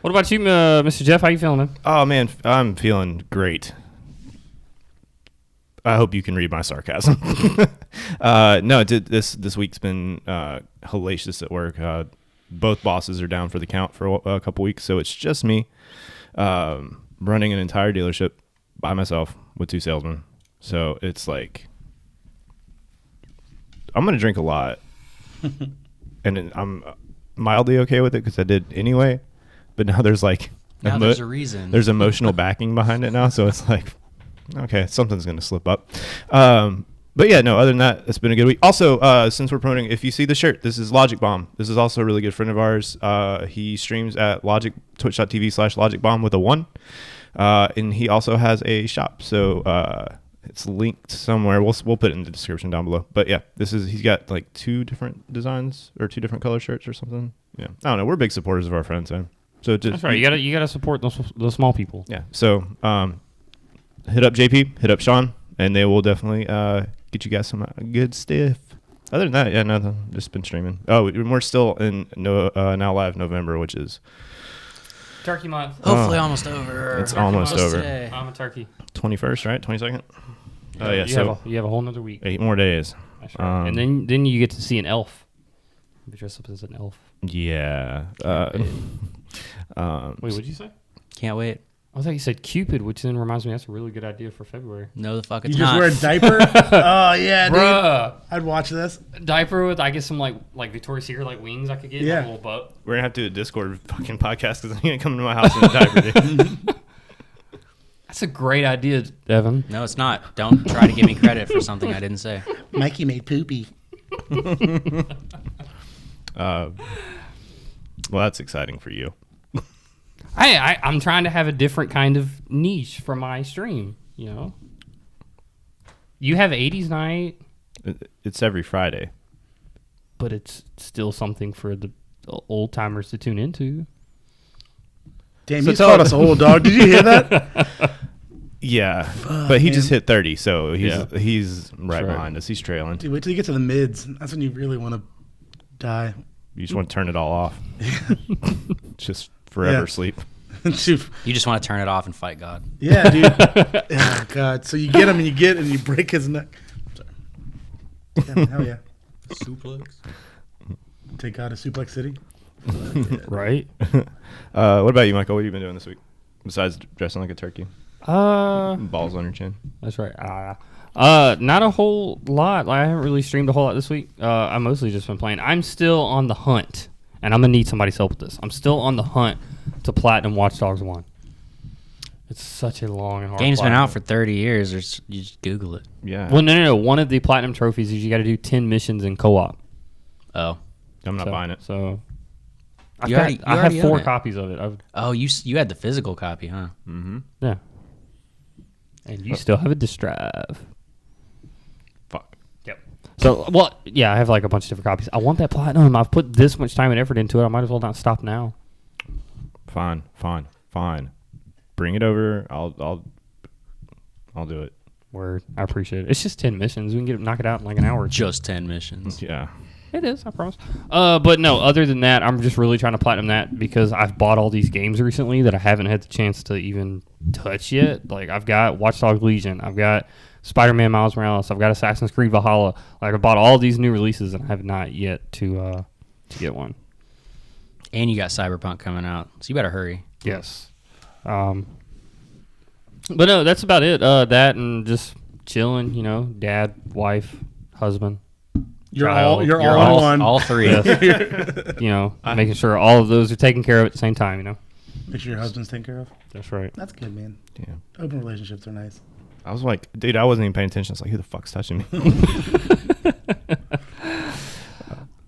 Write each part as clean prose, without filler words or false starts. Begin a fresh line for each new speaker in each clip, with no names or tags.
What about you, Mr. Jeff? How you feeling, man?
Oh, man, I'm feeling great. I hope you can read my sarcasm. No, this week's been hellacious at work. Both bosses are down for the count for a couple weeks, so it's just me running an entire dealership by myself with 2 salesmen. So it's like I'm going to drink a lot, and I'm mildly okay with it because I did anyway. But now there's like
there's a reason.
There's emotional backing behind it now, so it's like, okay, something's going to slip up. But yeah, no, other than that, it's been a good week. Also, since we're promoting, if you see the shirt, this is Logic Bomb. This is also a really good friend of ours. He streams at twitch.tv/LogicBomb with a 1. And he also has a shop. So it's linked somewhere. We'll put it in the description down below. But yeah, he's got like 2 different designs or 2 different color shirts or something. Yeah, I don't know. We're big supporters of our friends, man. So
that's right. You gotta support those small people.
Yeah. So hit up JP, hit up Sean, and they will definitely get you guys some good stuff. Other than that, yeah, nothing. Just been streaming. Oh, we're still in Now Live November, which is
Turkey month.
Hopefully almost over.
It's almost over.
Today.
I'm a turkey.
21st, right? 22nd. Oh yeah.
You have a whole nother week.
8 more days.
That's right. And then you get to see an elf. Be dressed up as an elf.
Yeah.
Wait, what'd you say?
Can't wait.
I thought you said Cupid, which then reminds me that's a really good idea for February.
No, the fuck it's
you
not.
just wear a diaper? Oh, yeah,
Bruh.
dude. I'd watch this.
Diaper with, I get some like Victoria's Secret like wings I could get.
Yeah.
Like a little boat.
We're gonna have to do a Discord fucking podcast because I'm gonna come to my house in a diaper, dude.
That's a great idea, Evan.
No, it's not. Don't try to give me credit for something I didn't say.
Mikey made poopy.
Well, that's exciting for you.
I'm trying to have a different kind of niche for my stream, you know? You have 80s night,
It's every Friday.
but it's still something for the old timers to tune into.
Damn,
So
he's
tell
called
us-
us old, dog. Did you hear that?
Yeah, but he
man.
just hit 30, so he's right
right.
behind us. He's trailing.
Dude, wait till you get to the mids. That's when you really want to die.
You just want to turn it all off. Just forever
Yeah.
sleep.
Dude,
You just want to turn it off and fight God.
yeah, dude. Oh, God. So you get him and you break his neck. Sorry. Yeah, hell yeah.
Suplex.
Take God to Suplex City.
Right?
What about you, Michael? What have you been doing this week? Besides dressing like a turkey?
That's
Balls on your chin.
right. Not a whole lot. I haven't really streamed a whole lot this week. I mostly just been playing. I'm still on the hunt, and I'm going to need somebody's help with this. I'm still on the hunt to Platinum Watch Dogs 1. It's such a long and hard
Game's been
platinum.
out for 30 years. You just Google it.
Yeah.
Well, no. One of the Platinum trophies is you got to do 10 missions in co-op.
Oh.
I'm not buying it.
So I
You
have
already
4
own it.
copies of it.
Oh, you had the physical copy, huh?
Mm-hmm.
Yeah. And you still have a disk drive.
Fuck.
Yep. So, well, yeah, I have like a bunch of different copies. I want that platinum. I've put this much time and effort into it. I might as well not stop now.
Fine. Bring it over. I'll do it.
Word. I appreciate it. It's just 10 missions. We can knock it out in like an hour.
Just 10 missions.
Yeah.
It is, I promise. But no, other than that, I'm just really trying to platinum that because I've bought all these games recently that I haven't had the chance to even touch yet. Like, I've got Watch Dogs Legion. I've got Spider-Man Miles Morales. I've got Assassin's Creed Valhalla. Like, I bought all these new releases and I have not yet to get one.
And you got Cyberpunk coming out, so you better hurry.
Yes. But no, that's about it. That and just chilling, you know, dad, wife, husband.
You're
Child.
all
You're
in one.
All three.
You know, making sure all of those are taken care of at the same time, you know.
Make sure your husband's taken care of.
That's right.
That's good, man.
Yeah.
Open relationships are nice.
I was like, dude, I wasn't even paying attention. I was like, who the fuck's touching me?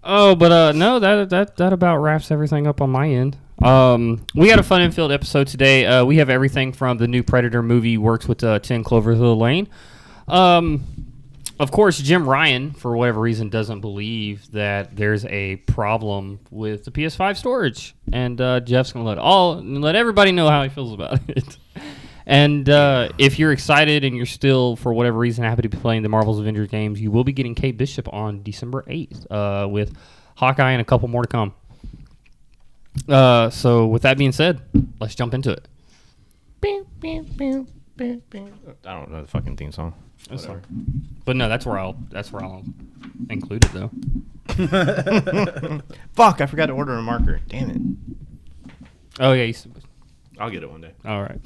Oh, but no, that about wraps everything up on my end. We got a fun and filled episode today. We have everything from the new Predator movie works with 10 Cloverfield Lane. Of course, Jim Ryan, for whatever reason, doesn't believe that there's a problem with the PS5 storage, and Jeff's gonna let everybody know how he feels about it. And if you're excited and you're still, for whatever reason, happy to be playing the Marvel's Avengers games, you will be getting Kate Bishop on December 8th with Hawkeye and a couple more to come. So with that being said, let's jump into it.
I don't know the fucking theme song.
That's
Whatever.
fine. But no, that's where I'll include it though.
Fuck! I forgot to order a marker. Damn it.
Oh yeah,
I'll get it one day.
all right.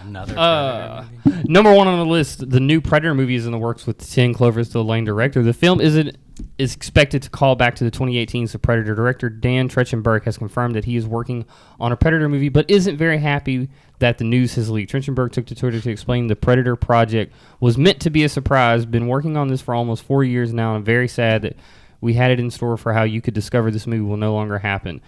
Another Predator movie.
Number one on the list, the new Predator movie is in the works with 10 Cloverfield Lane director. The film is expected to call back to the 2018's The Predator. Director Dan Trachtenberg has confirmed that he is working on a Predator movie, but isn't very happy that the news has leaked. Trachtenberg took to Twitter to explain the Predator project was meant to be a surprise. Been working on this for almost 4 years now, and I'm very sad that we had it in store for how you could discover this movie will no longer happen.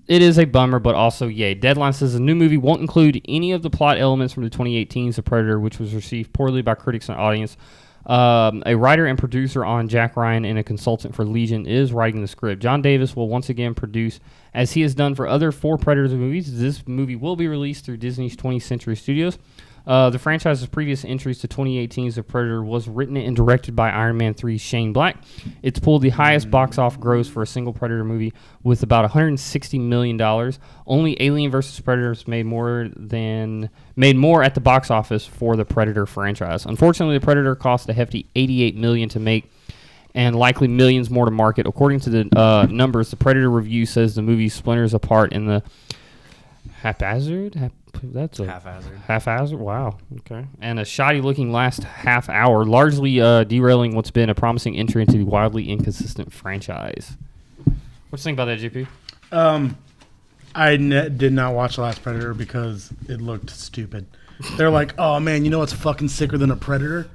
It is a bummer, but also yay. Deadline says the new movie won't include any of the plot elements from the 2018's The Predator, which was received poorly by critics and audience. A writer and producer on Jack Ryan and a consultant for Legion is writing the script. John Davis will once again produce, as he has done for other 4 Predator movies. This movie will be released through Disney's 20th Century Studios. The franchise's previous entries to 2018's The Predator was written and directed by Iron Man 3's Shane Black. It's pulled the highest box office gross for a single Predator movie with about $160 million. Only Alien vs. Predators made more at the box office for the Predator franchise. Unfortunately, The Predator cost a hefty $88 million to make and likely millions more to market. According to the numbers, the Predator review says the movie splinters apart in the haphazard. That's a haphazard. Wow. Okay. And a shoddy-looking last half hour, largely derailing what's been a promising entry into the wildly inconsistent franchise. What you think about that, JP?
Did not watch The Last Predator because it looked stupid. They're like, oh man, you know what's fucking sicker than a predator?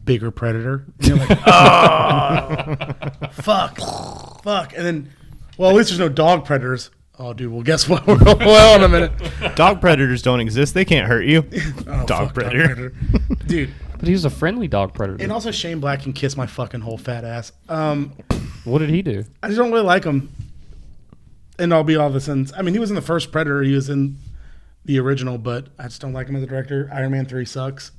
Bigger predator. And you're like, oh, fuck. And then, well, at least there's no dog predators. Oh, dude, well, guess what? Well, in a minute.
Dog predators don't exist. They can't hurt you. Dog predator.
Dude.
But he was a friendly dog predator.
And also Shane Black can kiss my fucking whole fat ass.
What did he do?
I just don't really like him. And I'll be all the sins. I mean, he was in the first Predator. He was in the original, but I just don't like him as a director. Iron Man 3 sucks.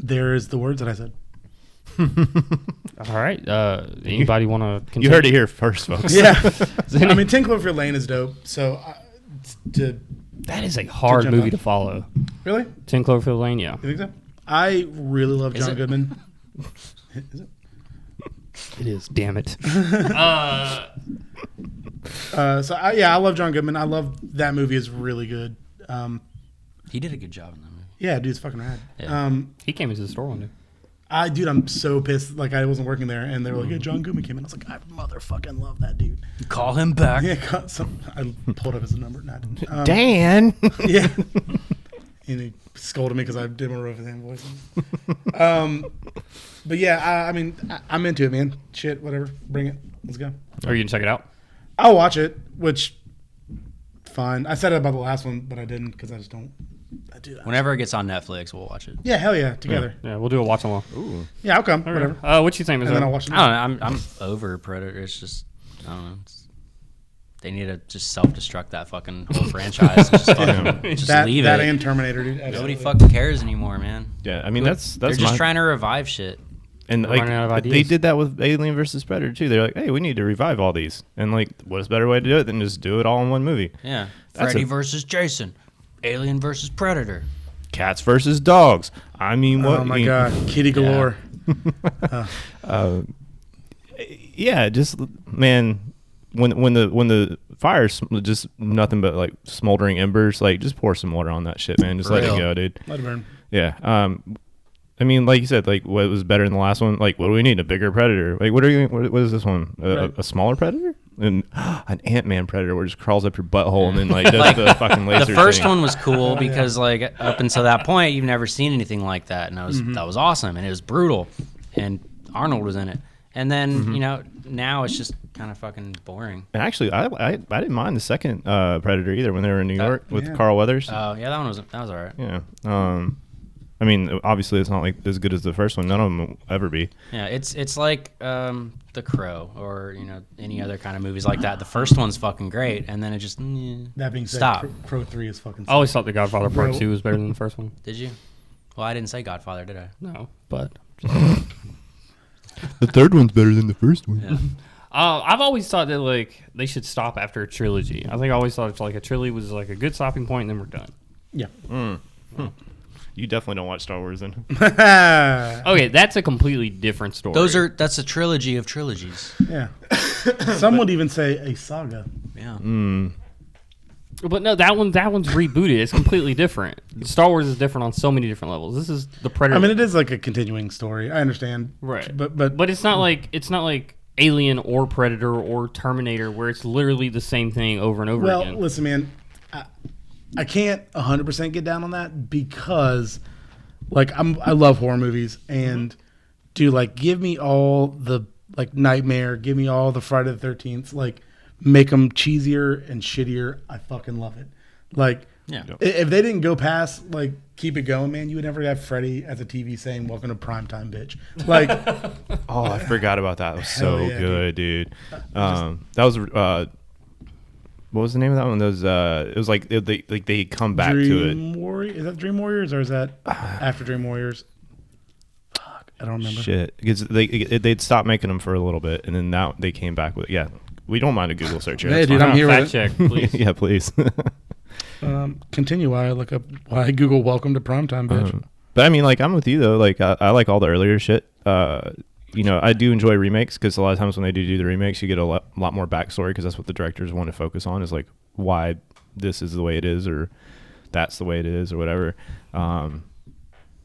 There's the words that I said.
All right. Anybody want to continue?
You heard it here first, folks.
Yeah. I mean, 10 Cloverfield Lane is dope. So,
that is a hard movie to follow.
Really?
10 Cloverfield Lane, yeah.
You think so? I really love John Goodman. Is it?
It is, damn it.
I love John Goodman. I love that movie. Is really good.
He did a good job in that movie.
Yeah, dude's fucking rad.
Yeah.
He came into the store one day.
I'm so pissed. Like, I wasn't working there, and they were like, "Yeah, John Goodman came in." I was like, "I motherfucking love that dude."
Call him back.
Yeah, I pulled up his number.
Dan.
Yeah. And he scolded me because I did my Roseanne voice. But yeah, I mean, I'm into it, man. Shit, whatever. Bring it. Let's go.
Are you going to check it out?
I'll watch it, which, fine. I said it about the last one, but I didn't because I just don't. I do that.
Whenever it gets on Netflix, we'll watch it.
Yeah, hell yeah, together.
Yeah, we'll do a watch along.
Ooh.
Yeah, I'll come. Whatever.
What you think,
And then I'll watch it.
I don't know. I'm over Predator. It's just, I don't know. They need to just self-destruct that fucking whole franchise. And just leave
that
it.
and Terminator, dude.
Nobody
Absolutely.
fucking cares anymore, man.
Yeah, I mean that's
They're just trying to revive shit.
And
running out of
like
ideas.
they did that with Alien versus Predator too. They're like, hey, we need to revive all these. And like, what's a better way to do it than just do it all in one movie?
Yeah.
That's
Freddy versus Jason. Alien versus Predator.
Cats versus dogs. I mean, what?
Oh my god, kitty galore.
Yeah, just man, when the fire's just nothing but like smoldering embers, like just pour some water on that shit, man. Just let it go, dude.
Let it burn.
Yeah. I mean, like you said, like what was better than the last one? Like, what do we need? A bigger predator? Like, what is this one? A smaller predator? And an Ant-Man predator where it just crawls up your butthole and then like does the fucking laser.
The first
thing.
one was cool because like up until that point you've never seen anything like that, and that was awesome, and it was brutal, and Arnold was in it, and then now it's just kind of fucking boring.
And actually, I didn't mind the second Predator either when they were in New York with Carl Weathers.
Oh yeah, that was all right.
Yeah. I mean, obviously, it's not like as good as the first one. None of them will ever be.
Yeah, it's like The Crow or any other kind of movies like that. The first one's fucking great, and then it just
That being said,
stop.
Crow 3 is fucking.
I always thought The Godfather Part 2 was better than the first one.
Did you? Well, I didn't say Godfather, did I?
No, but
The third one's better than the first one.
Yeah.
I've always thought that like they should stop after a trilogy. I think I always thought it's like a trilogy was like a good stopping point, and then we're done.
Yeah.
You definitely don't watch Star Wars then.
Okay, that's a completely different story.
That's a trilogy of trilogies.
Yeah. Some would even say a saga.
Yeah.
But no, that one's rebooted. It's completely different. Star Wars is different on so many different levels. This is the Predator.
I mean, it is like a continuing story. I understand.
Right.
But
it's not like Alien or Predator or Terminator where it's literally the same thing over and over again.
Well, listen, man. I can't 100% get down on that because, like, I love horror movies and, dude, like, give me all the like Nightmare, give me all the Friday the 13th, like, make them cheesier and shittier. I fucking love it. Like, if they didn't go past like keep it going, man, you would never have Freddy as a TV saying "Welcome to primetime, bitch." Like,
Oh, I forgot about that. It was so
yeah,
good, dude. That was what was the name of that one? Those it was like they come back to it.
Is that Dream Warriors or is that after Dream Warriors? Fuck, I don't remember.
Shit, because they'd stopped making them for a little bit, and then now they came back with We don't mind a Google search here.
Hey,
That's
dude,
fine.
I'm here
fact
with
check, please.
Yeah, please.
Continue while I look up why Google "Welcome to primetime, bitch."
But I mean, like, I'm with you though. Like, I like all the earlier shit. I do enjoy remakes because a lot of times when they do the remakes, you get a lot more backstory because that's what the directors want to focus on is like why this is the way it is or that's the way it is or whatever.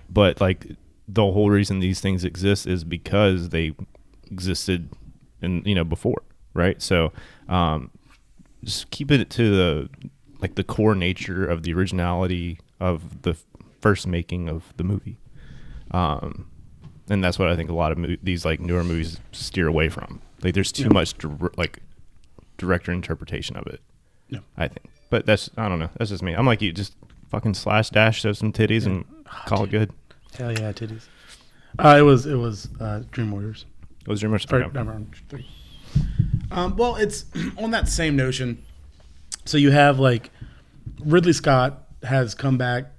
But like the whole reason these things exist is because they existed before, right? So just keep it to the core nature of the originality of the first making of the movie. And that's what I think a lot of these like newer movies steer away from. Like there's too much director interpretation of it.
Yeah.
I think. But I don't know. That's just me. I'm like you, just fucking slash dash, show some titties and call it good.
Hell yeah, titties. It was Dream Warriors.
It was your much.
Or, number 3. Well, it's on that same notion. So you have like Ridley Scott has come back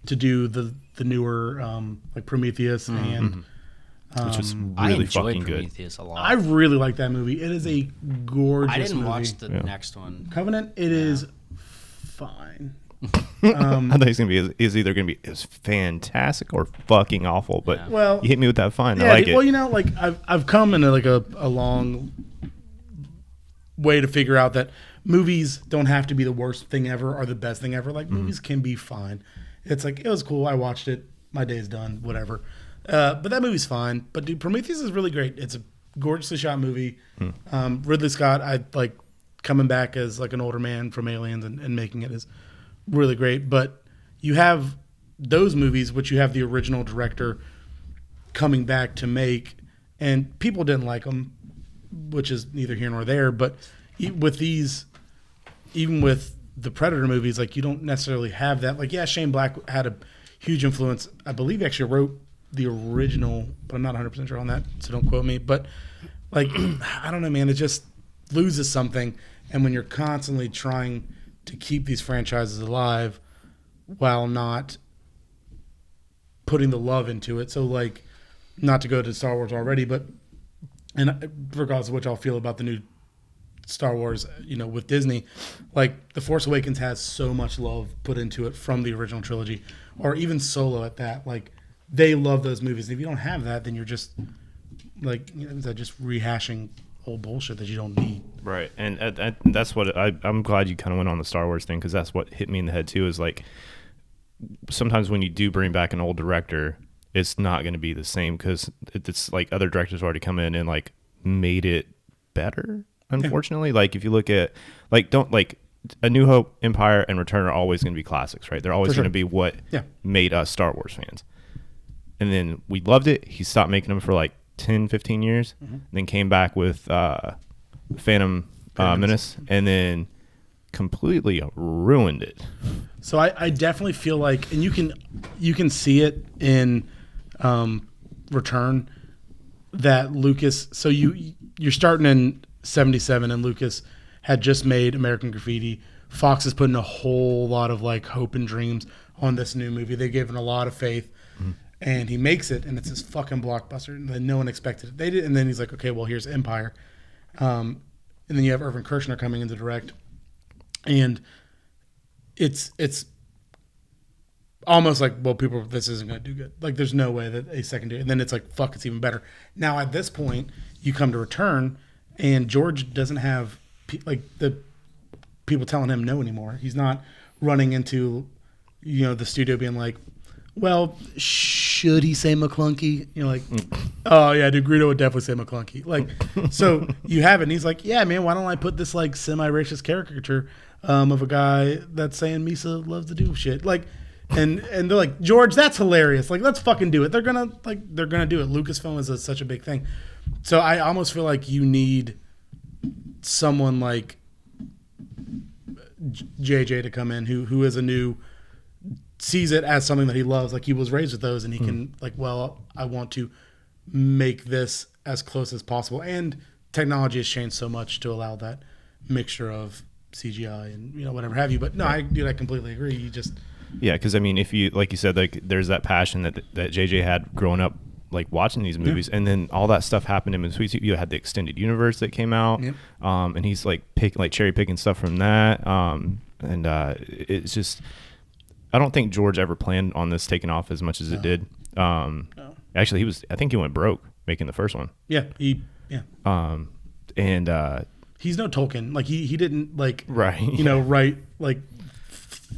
to do the newer like Prometheus and
Which was
I
really
enjoyed
fucking good.
Prometheus a lot.
I really like that movie. It is a gorgeous
I didn't
movie.
watch the next one.
Covenant. It is fine.
I thought he's gonna be is either gonna be as fantastic or fucking awful. But
Well,
you hit me with that fine.
yeah,
I like it.
well, like I've come in like a long way to figure out that movies don't have to be the worst thing ever or the best thing ever. Like movies can be fine. It's like it was cool. I watched it. My day's done. Whatever. But that movie's fine. But dude, Prometheus is really great. It's a gorgeously shot movie. Ridley Scott, I like coming back as like an older man from Aliens and making it is really great. But you have those movies, which you have the original director coming back to make, and people didn't like them, which is neither here nor there. But with these, even with the Predator movies, like you don't necessarily have that. Like, yeah, Shane Black had a huge influence. I believe he actually wrote the original, but I'm not 100% sure on that, so don't quote me. But like, I don't know, man. It just loses something. And when you're constantly trying to keep these franchises alive while not putting the love into it, so like, not to go to Star Wars already, but and regardless of what y'all feel about the new Star Wars, with Disney, like The Force Awakens has so much love put into it from the original trilogy, or even Solo at that. Like they love those movies. And if you don't have that, then you're just like just rehashing old bullshit that you don't need.
Right, and that's what I'm glad you kind of went on the Star Wars thing because that's what hit me in the head too. Is like sometimes when you do bring back an old director, it's not going to be the same because it's like other directors already come in and like made it better. Unfortunately, like if you look at A New Hope, Empire, and Return are always going to be classics, right? They're always going to be what made us Star Wars fans. And then we loved it. He stopped making them for like 10, 15 years, and then came back with Phantom Menace, and then completely ruined it.
So I definitely feel like, and you can see it in Return, that Lucas. So you're starting in 77, and Lucas had just made American Graffiti. Fox is putting a whole lot of like hope and dreams on this new movie. They gave it a lot of faith, and he makes it, and it's this fucking blockbuster. And then no one expected it. They did, and then he's like, okay, well, here's Empire, And then you have Irvin Kershner coming in to direct, and it's almost like, well, this isn't going to do good. Like, there's no way that a secondary, and then it's like, fuck, it's even better. Now at this point, you come to Return, and George doesn't have the people telling him no anymore. He's not running into, the studio being like, well, should he say McClunky? You're like, oh yeah, dude, Greedo would definitely say McClunky. Like, so you have it, and he's like, yeah, man, why don't I put this like semi-racist caricature of a guy that's saying Misa loves to do shit, like, and they're like, George, that's hilarious. Like, let's fucking do it. They're gonna do it. Lucasfilm is such a big thing, so I almost feel like you need someone like JJ to come in who is a new. Sees it as something that he loves, like he was raised with those, and he can I want to make this as close as possible. And technology has changed so much to allow that mixture of CGI and whatever have you. But no, I completely agree. You just
because I mean, if you like you said, like there's that passion that JJ had growing up, like watching these movies, and then all that stuff happened in between. You had the extended universe that came out, and he's like cherry picking stuff from that, and it's just. I don't think George ever planned on this taking off as much as it did. No. Actually, I think he went broke making the first one.
Yeah.
And
he's no Tolkien. Like he didn't write like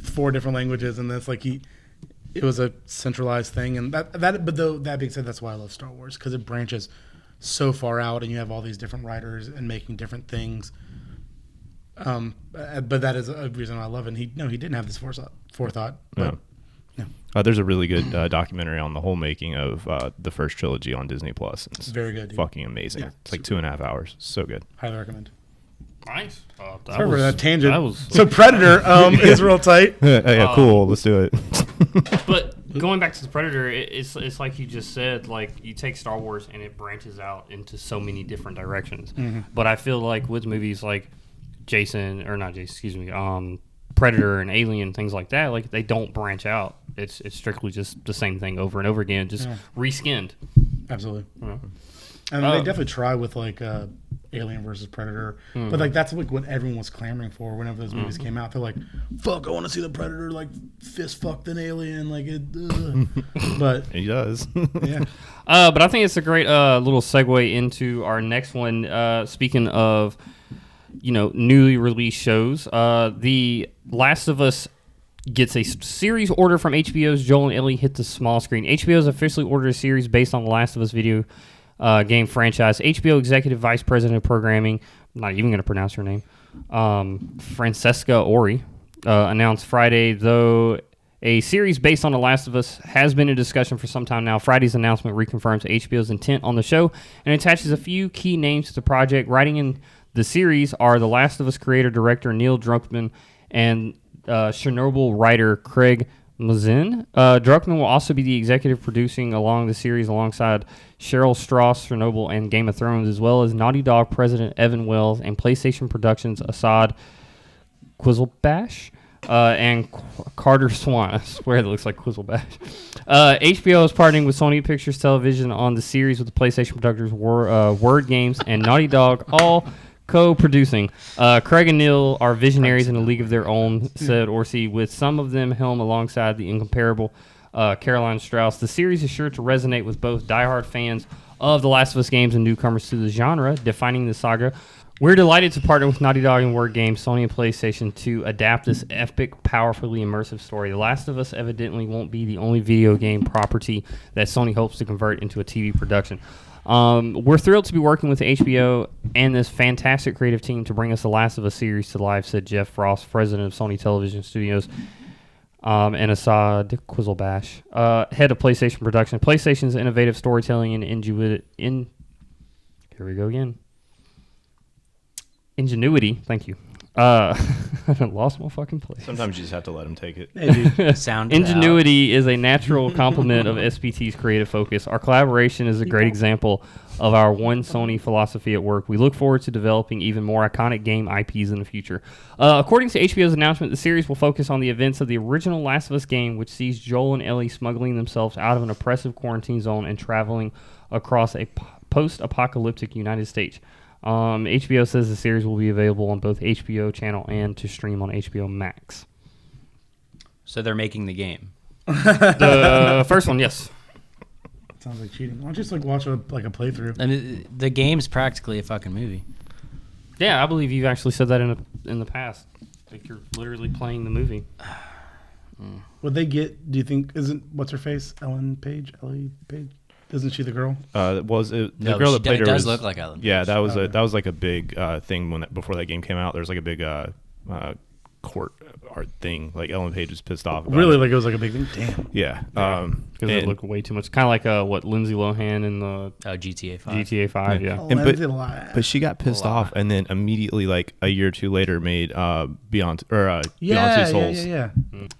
4 different languages, and that's like it was a centralized thing. And that being said, that's why I love Star Wars, because it branches so far out, and you have all these different writers and making different things. But that is a reason I love it. And he didn't have this forethought. But,
there's a really good documentary on the whole making of the first trilogy on Disney Plus. It's
very good. Dude.
Fucking amazing. Yeah, it's like 2.5 hours. So good.
Highly recommend.
Nice.
Sorry for that tangent. So Predator is real tight.
Cool. Let's do it.
But going back to the Predator, it's like you just said, like you take Star Wars and it branches out into so many different directions. Mm-hmm. But I feel like with movies like Predator and Alien, things like that, like they don't branch out. It's strictly just the same thing over and over again, just reskinned.
Absolutely. Yeah. And they definitely try with like Alien versus Predator, but like that's like what everyone was clamoring for whenever those movies came out. They're like, "Fuck, I want to see the Predator like fist fucked an alien." Like it, but
he does.
Yeah.
But I think it's a great little segue into our next one. Speaking of newly released shows. The Last of Us gets a series order from HBO's Joel and Ellie hit the small screen. HBO's officially ordered a series based on the Last of Us video game franchise. HBO Executive Vice President of Programming, I'm not even going to pronounce her name, Francesca Ori, announced Friday, though a series based on The Last of Us has been in discussion for some time now. Friday's announcement reconfirms HBO's intent on the show and attaches a few key names to the project. Writing in the series are The Last of Us creator-director Neil Druckmann and Chernobyl writer Craig Mazin. Druckmann will also be the executive producing along the series alongside Cheryl Strauss, Chernobyl, and Game of Thrones, as well as Naughty Dog president Evan Wells and PlayStation Productions Assad Quizzlebash and Carter Swan. I swear that looks like Quizzlebash. HBO is partnering with Sony Pictures Television on the series with the PlayStation Productions Word Games and Naughty Dog, all co-producing. Craig and Neil are visionaries in a league of their own, said Orsi, with some of them helm alongside the incomparable Caroline Strauss. The series is sure to resonate with both diehard fans of The Last of Us games and newcomers to the genre, defining the saga. We're delighted to partner with Naughty Dog and Word Games, Sony and PlayStation to adapt this epic, powerfully immersive story. The Last of Us evidently won't be the only video game property that Sony hopes to convert into a TV production. We're thrilled to be working with HBO and this fantastic creative team to bring us The Last of Us series to life, said Jeff Frost, president of Sony Television Studios, and Assad Quizzlebash, head of PlayStation Production. PlayStation's innovative storytelling and ingenuity, thank you. I lost my fucking place.
Sometimes you just have to let them take it.
Sound
Ingenuity is a natural complement of SPT's creative focus. Our collaboration is a great example of our one Sony philosophy at work. We look forward to developing even more iconic game IPs in the future. According to HBO's announcement, the series will focus on the events of the original Last of Us game, which sees Joel and Ellie smuggling themselves out of an oppressive quarantine zone and traveling across a post-apocalyptic United States. HBO says the series will be available on both HBO channel and to stream on HBO Max.
So they're making the game.
The first one, yes.
Sounds like cheating. Why don't you just like watch a playthrough?
I mean, the game's practically a fucking movie.
Yeah, I believe you've actually said that in the past. Like you're literally playing the movie.
Would they get? Do you think? Isn't what's her face? Ellie Page? Isn't she the girl?
The
No,
girl that played her
does
was,
look like Ellen.
Yeah, that was
Okay.
that was like a big thing before that game came out. There was like a big court art thing. Like Ellen Page was pissed off. About
Really?
it.
Like it was like a big thing? Damn.
Yeah.
Because it looked way too much. Kind of like what Lindsay Lohan in the
GTA 5.
GTA 5, yeah.
And
Lindsay Lohan.
But she got pissed off, and then immediately, like a year or two later, made Beyond
yeah,
Two Souls.
yeah.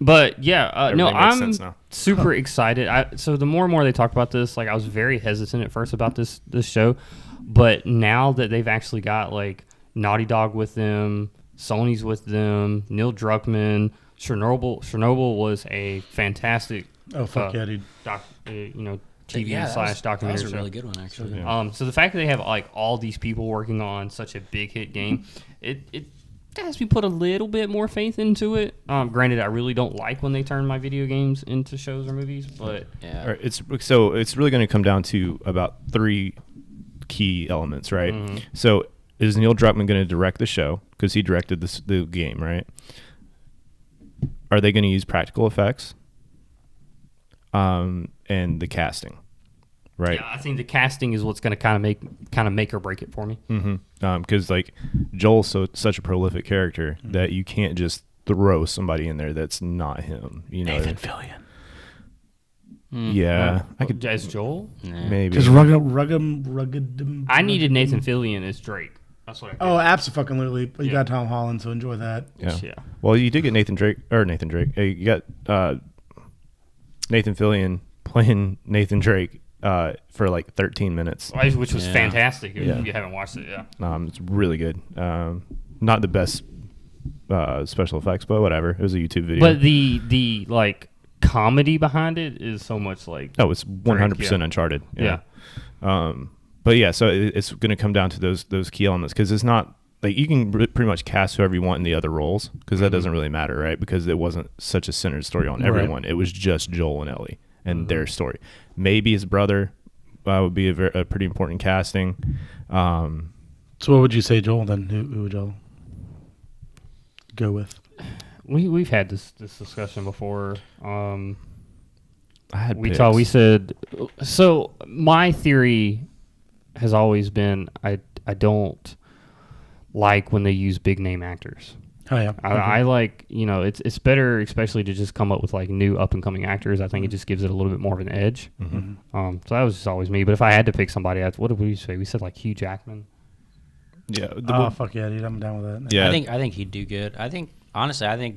But yeah, no,
Everything makes
I'm
sense now.
super excited. So the more and more they talk about this, like I was very hesitant at first about this show, but now that they've actually got like Naughty Dog with them, Sony's with them, Neil Druckmann, Chernobyl was a fantastic
Oh fuck yeah, dude.
TV
Yeah,
/ documentary
that was a
show.
really good one, actually.
Yeah.
So the fact that they have like all these people working on such a big hit game, it has me put a little bit more faith into it. Granted, I really don't like when they turn my video games into shows or movies, but
Yeah.
All right, it's really going to come down to about 3 key elements, right?
Mm-hmm.
So is Neil Druckmann going to direct the show because he directed the game, right? Are they going to use practical effects? And the casting, right?
yeah, I think the casting is what's going to kind of make or break it for me.
Because like Joel's such a prolific character that you can't just throw somebody in there that's not him. You know,
Nathan Fillion.
yeah, I could
As Joel,
maybe.
Just rugged.
I needed Nathan Fillion as Drake. That's what I
Oh, absolutely. But you
Yeah.
got Tom Holland, so enjoy that.
Yeah. Well, you did get Nathan Drake. Hey, you got Nathan Fillion playing Nathan Drake for like 13 minutes.
Which was
Yeah.
fantastic. If
Yeah.
you haven't watched it, yeah.
It's really good. Not the best special effects, but whatever. It was a YouTube video.
But the like comedy behind it is so much like
it's 100%
yeah.
Uncharted.
Yeah.
But yeah, so it's going to come down to those key elements because it's not like you can pretty much cast whoever you want in the other roles because that doesn't really matter, right? Because it wasn't such a centered story on everyone. It was just Joel and Ellie and their story. Maybe his brother would be a pretty important casting.
So what would you say, Joel? Then who would y'all go with?
we've had this discussion before.
I had
We
picks.
said so. My theory has always been I don't like when they use big name actors.
Oh yeah,
I like it's better especially to just come up with like new up and coming actors. I think it just gives it a little bit more of an edge. So that was just always me. But if I had to pick somebody, what did we say? We said like Hugh Jackman.
Yeah.
Oh fuck yeah, dude! I'm down with that.
Yeah.
I think he'd do good. I think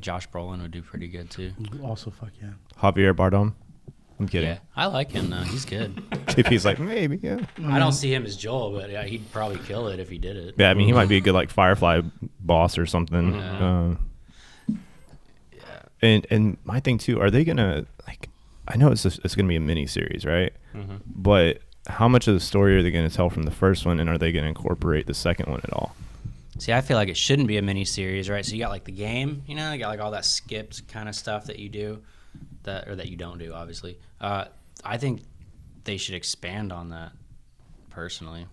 Josh Brolin would do pretty good too.
Also, fuck yeah.
Javier Bardem. I'm kidding.
Yeah, I like him though. He's good.
JP's like, maybe, yeah.
I don't see him as Joel, but yeah, he'd probably kill it if he did it.
Yeah, I mean, he might be a good like Firefly boss or something.
Yeah.
And my thing too, are they gonna like? I know it's gonna be a mini series, right? But how much of the story are they gonna tell from the first one, and are they gonna incorporate the second one at all?
See, I feel like it shouldn't be a mini series, right? So you got like the game, you got like all that skipped kind of stuff that you do, that you don't do, obviously. I think they should expand on that, personally.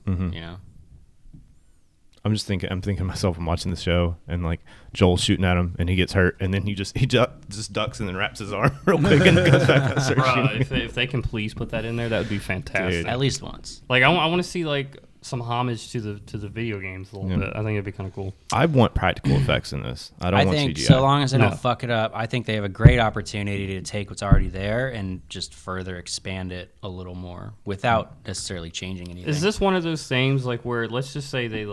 I'm thinking to myself, I'm watching the show, and like Joel's shooting at him, and he gets hurt, and then he just ducks and then wraps his arm real quick and goes back and starts shooting.
If they can please put that in there, that would be fantastic.
Dude.
At least once.
Like I want to see like some homage to the video games a little bit. I think it'd be kind of cool.
I want practical effects in this. I don't
I
want
think
CGI.
so long as they
No.
don't fuck it up, I think they have a great opportunity to take what's already there and just further expand it a little more without necessarily changing anything.
Is this one of those things like where let's just say they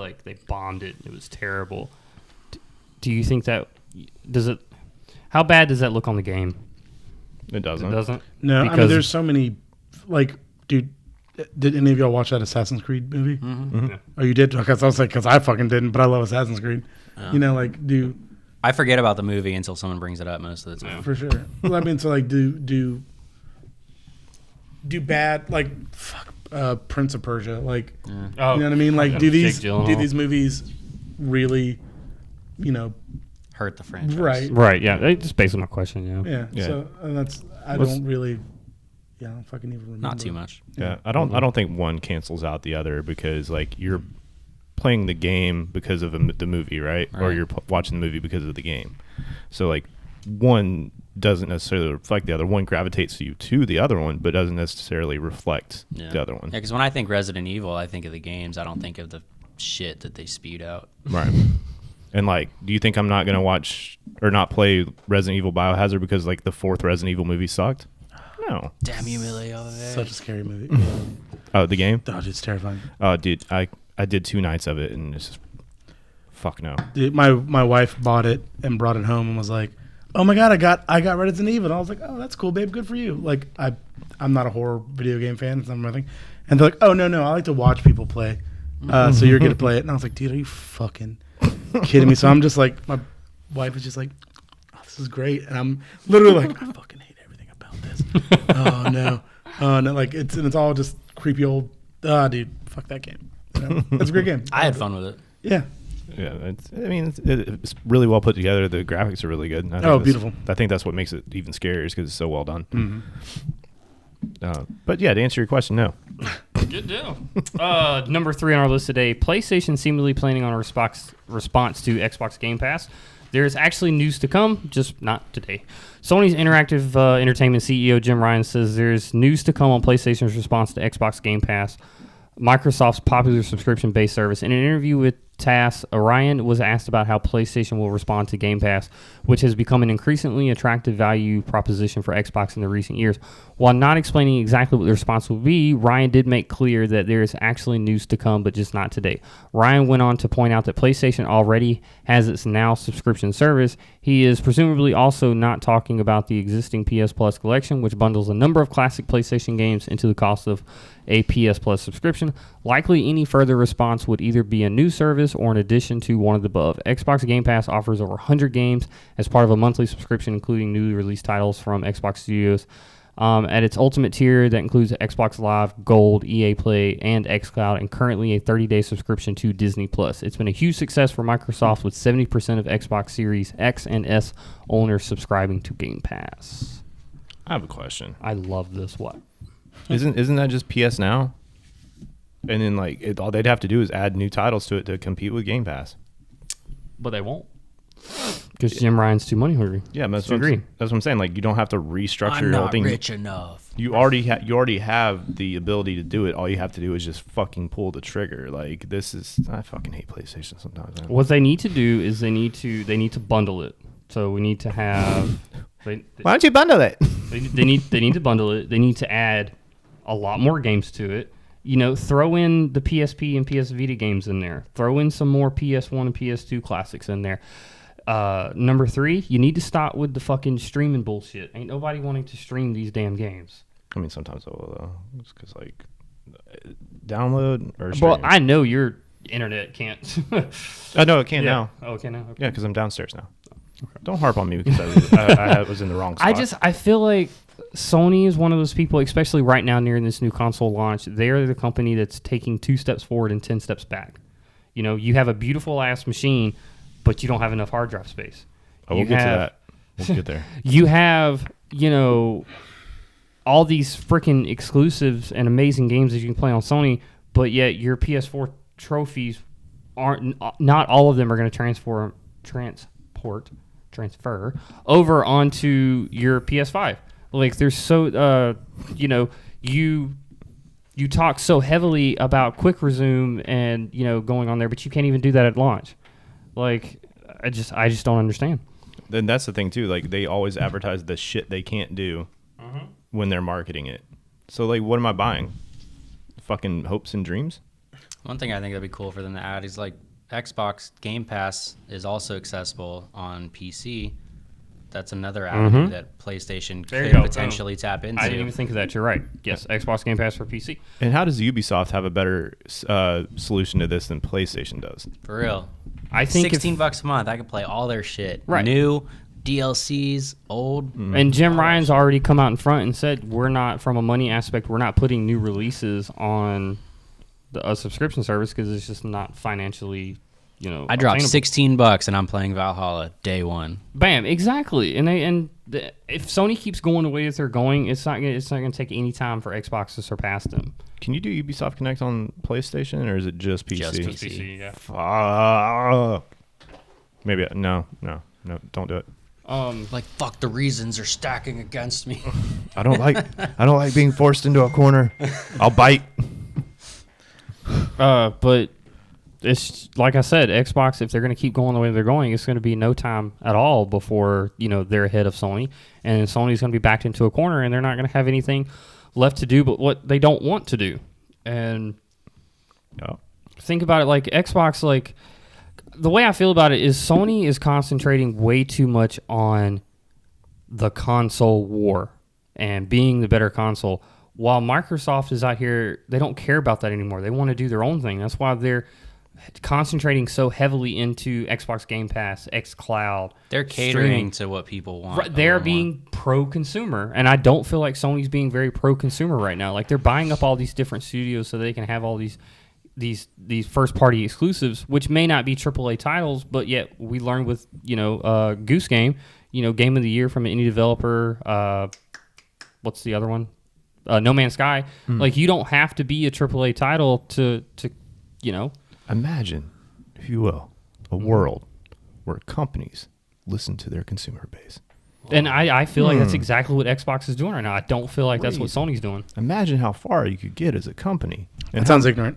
bombed it, it was terrible? Do you think that how bad does that look on the game?
It doesn't.
It doesn't.
No, I mean,
Because-
there's so many. Like, dude, did any of y'all watch that Assassin's Creed movie?
Yeah.
Oh, you did? Because I was like, because I fucking didn't, but I love Assassin's Creed. Like,
I forget about the movie until someone brings it up most of the time.
for sure. Well, I mean, so like, do bad, like, fuck, Prince of Persia. Like,
Oh,
you know what I mean? Like, do
Jake Gyllenhaal.
these movies really,
Hurt the franchise.
right?
Right, yeah. Just based on my question, yeah.
Yeah. So and that's I
What's-
don't really. Yeah, I don't fucking even remember.
Not too much.
Yeah, I don't think one cancels out the other because like you're playing the game because of the movie, right? Or
Right.
you're watching the movie because of the game. So like one doesn't necessarily reflect the other. One gravitates you to the other one, but doesn't necessarily reflect the other one.
Yeah, because when I think Resident Evil, I think of the games. I don't think of the shit that they spewed out.
Right. And like, do you think I'm not gonna watch or not play Resident Evil Biohazard because like the 4th Resident Evil movie sucked? No.
Damn you, Emilio.
Such a scary movie.
Oh, the game?
Oh, dude, it's terrifying.
Oh, dude, I did 2 nights of it and it's just fuck no.
Dude, my wife bought it and brought it home and was like, "Oh my god, I got Resident Evil." And I was like, "Oh, that's cool, babe. Good for you." Like I'm not a horror video game fan. It's not my thing. And they're like, "Oh no, I like to watch people play. So you're gonna play it." And I was like, "Dude, are you fucking kidding me?" So I'm just like, my wife is just like, "Oh, this is great," and I'm literally like, "I fucking hate everything about this." Oh no, like it's all just creepy old. Dude, fuck that game. It's a great game.
I had fun with it.
Yeah.
Yeah, it's really well put together. The graphics are really good. I think
Oh, beautiful.
I think that's what makes it even scarier is because it's so well done.
Mm-hmm.
But yeah, to answer your question, no.
Good deal. Number 3 on our list today, PlayStation seemingly planning on a response to Xbox Game Pass. There's actually news to come, just not today. Sony's interactive entertainment CEO Jim Ryan says there's news to come on PlayStation's response to Xbox Game Pass, Microsoft's popular subscription-based service. In an interview with TASS, Ryan was asked about how PlayStation will respond to Game Pass, which has become an increasingly attractive value proposition for Xbox in the recent years. While not explaining exactly what the response will be, Ryan did make clear that there is actually news to come, but just not today. Ryan went on to point out that PlayStation already has its Now subscription service. He is presumably also not talking about the existing PS Plus collection, which bundles a number of classic PlayStation games into the cost of a PS Plus subscription. Likely any further response would either be a new service or in addition to one of the above. Xbox Game Pass offers over 100 games as part of a monthly subscription, including newly released titles from Xbox Studios. At its ultimate tier, that includes Xbox Live, Gold, EA Play, and xCloud, and currently a 30-day subscription to Disney+. It's been a huge success for Microsoft, with 70% of Xbox Series X and S owners subscribing to Game Pass.
I have a question.
I love this. What?
Isn't that just PS Now? And then like all they'd have to do is add new titles to it to compete with Game Pass.
But they won't. Because Jim Ryan's too money hungry.
Yeah, that's
what
I'm saying. Like you don't have to restructure
I'm
your whole
not
thing.
rich enough.
You already have the ability to do it. All you have to do is just fucking pull the trigger. Like I fucking hate PlayStation sometimes. Man.
What they need to do is they need to bundle it. So we need to have.
Why don't you bundle it?
They need to bundle it. They need to add a lot more games to it. Throw in the PSP and PS Vita games in there. Throw in some more PS1 and PS2 classics in there. Number 3, you need to stop with the fucking streaming bullshit. Ain't nobody wanting to stream these damn games.
I mean, sometimes I will though. It's because like download or stream.
Well, I know your internet can't.
I know it can now.
Oh, okay now. Okay.
Yeah, because I'm downstairs now. Don't harp on me because I was in the wrong spot.
I feel like Sony is one of those people, especially right now near this new console launch. They're the company that's taking 2 steps forward and 10 steps back. You have a beautiful ass machine, but you don't have enough hard drive space.
We'll get to that. We'll get there.
You have, all these freaking exclusives and amazing games that you can play on Sony, but yet your PS4 trophies not all of them are going to transfer over onto your PS5. Like there's so you talk so heavily about quick resume and going on there, but you can't even do that at launch. Like I just don't understand.
Then that's the thing too. Like they always advertise the shit they can't do when they're marketing it. So like, what am I buying? Fucking hopes and dreams.
One thing I think that'd be cool for them to add is like Xbox Game Pass is also accessible on PC. That's another avenue that PlayStation could potentially tap into.
I didn't even think of that. You're right. Yes, Xbox Game Pass for PC.
And how does Ubisoft have a better solution to this than PlayStation does?
For real.
I think
$16 a month, I could play all their shit.
Right.
New, DLCs, old.
And Jim Ryan's already come out in front and said we're not, from a money aspect, we're not putting new releases on a subscription service because it's just not financially,
I dropped
obtainable.
$16 and I'm playing Valhalla day one.
Bam, exactly. And if Sony keeps going the way that they're going, it's not gonna take any time for Xbox to surpass them.
Can you do Ubisoft Connect on PlayStation, or is it just PC?
Just
PC, yeah.
Fuck. Maybe no, don't do it.
Like, fuck, the reasons are stacking against me.
I don't like being forced into a corner. I'll bite.
But it's like I said, Xbox, if they're going to keep going the way they're going, it's going to be no time at all before they're ahead of Sony, and Sony's going to be backed into a corner, and they're not going to have anything left to do but what they don't want to do. And think about it, like Xbox, like the way I feel about it is Sony is concentrating way too much on the console war and being the better console, while Microsoft is out here, they don't care about that anymore. They want to do their own thing. That's why they're concentrating so heavily into Xbox GamePass, xCloud.
They're catering to what people want.
Right, they're being pro-consumer, and I don't feel like Sony's being very pro-consumer right now. Like, they're buying up all these different studios so they can have all these first-party exclusives, which may not be AAA titles, but yet we learned with Goose Game, Game of the Year from an indie developer. What's the other one? No Man's Sky. Like, you don't have to be a AAA title to.
Imagine, if you will, a world where companies listen to their consumer base.
And I feel like that's exactly what Xbox is doing right now. I don't feel like that's what
Crazy.
Sony's doing.
Imagine how far you could get as a company. And
That sounds ignorant.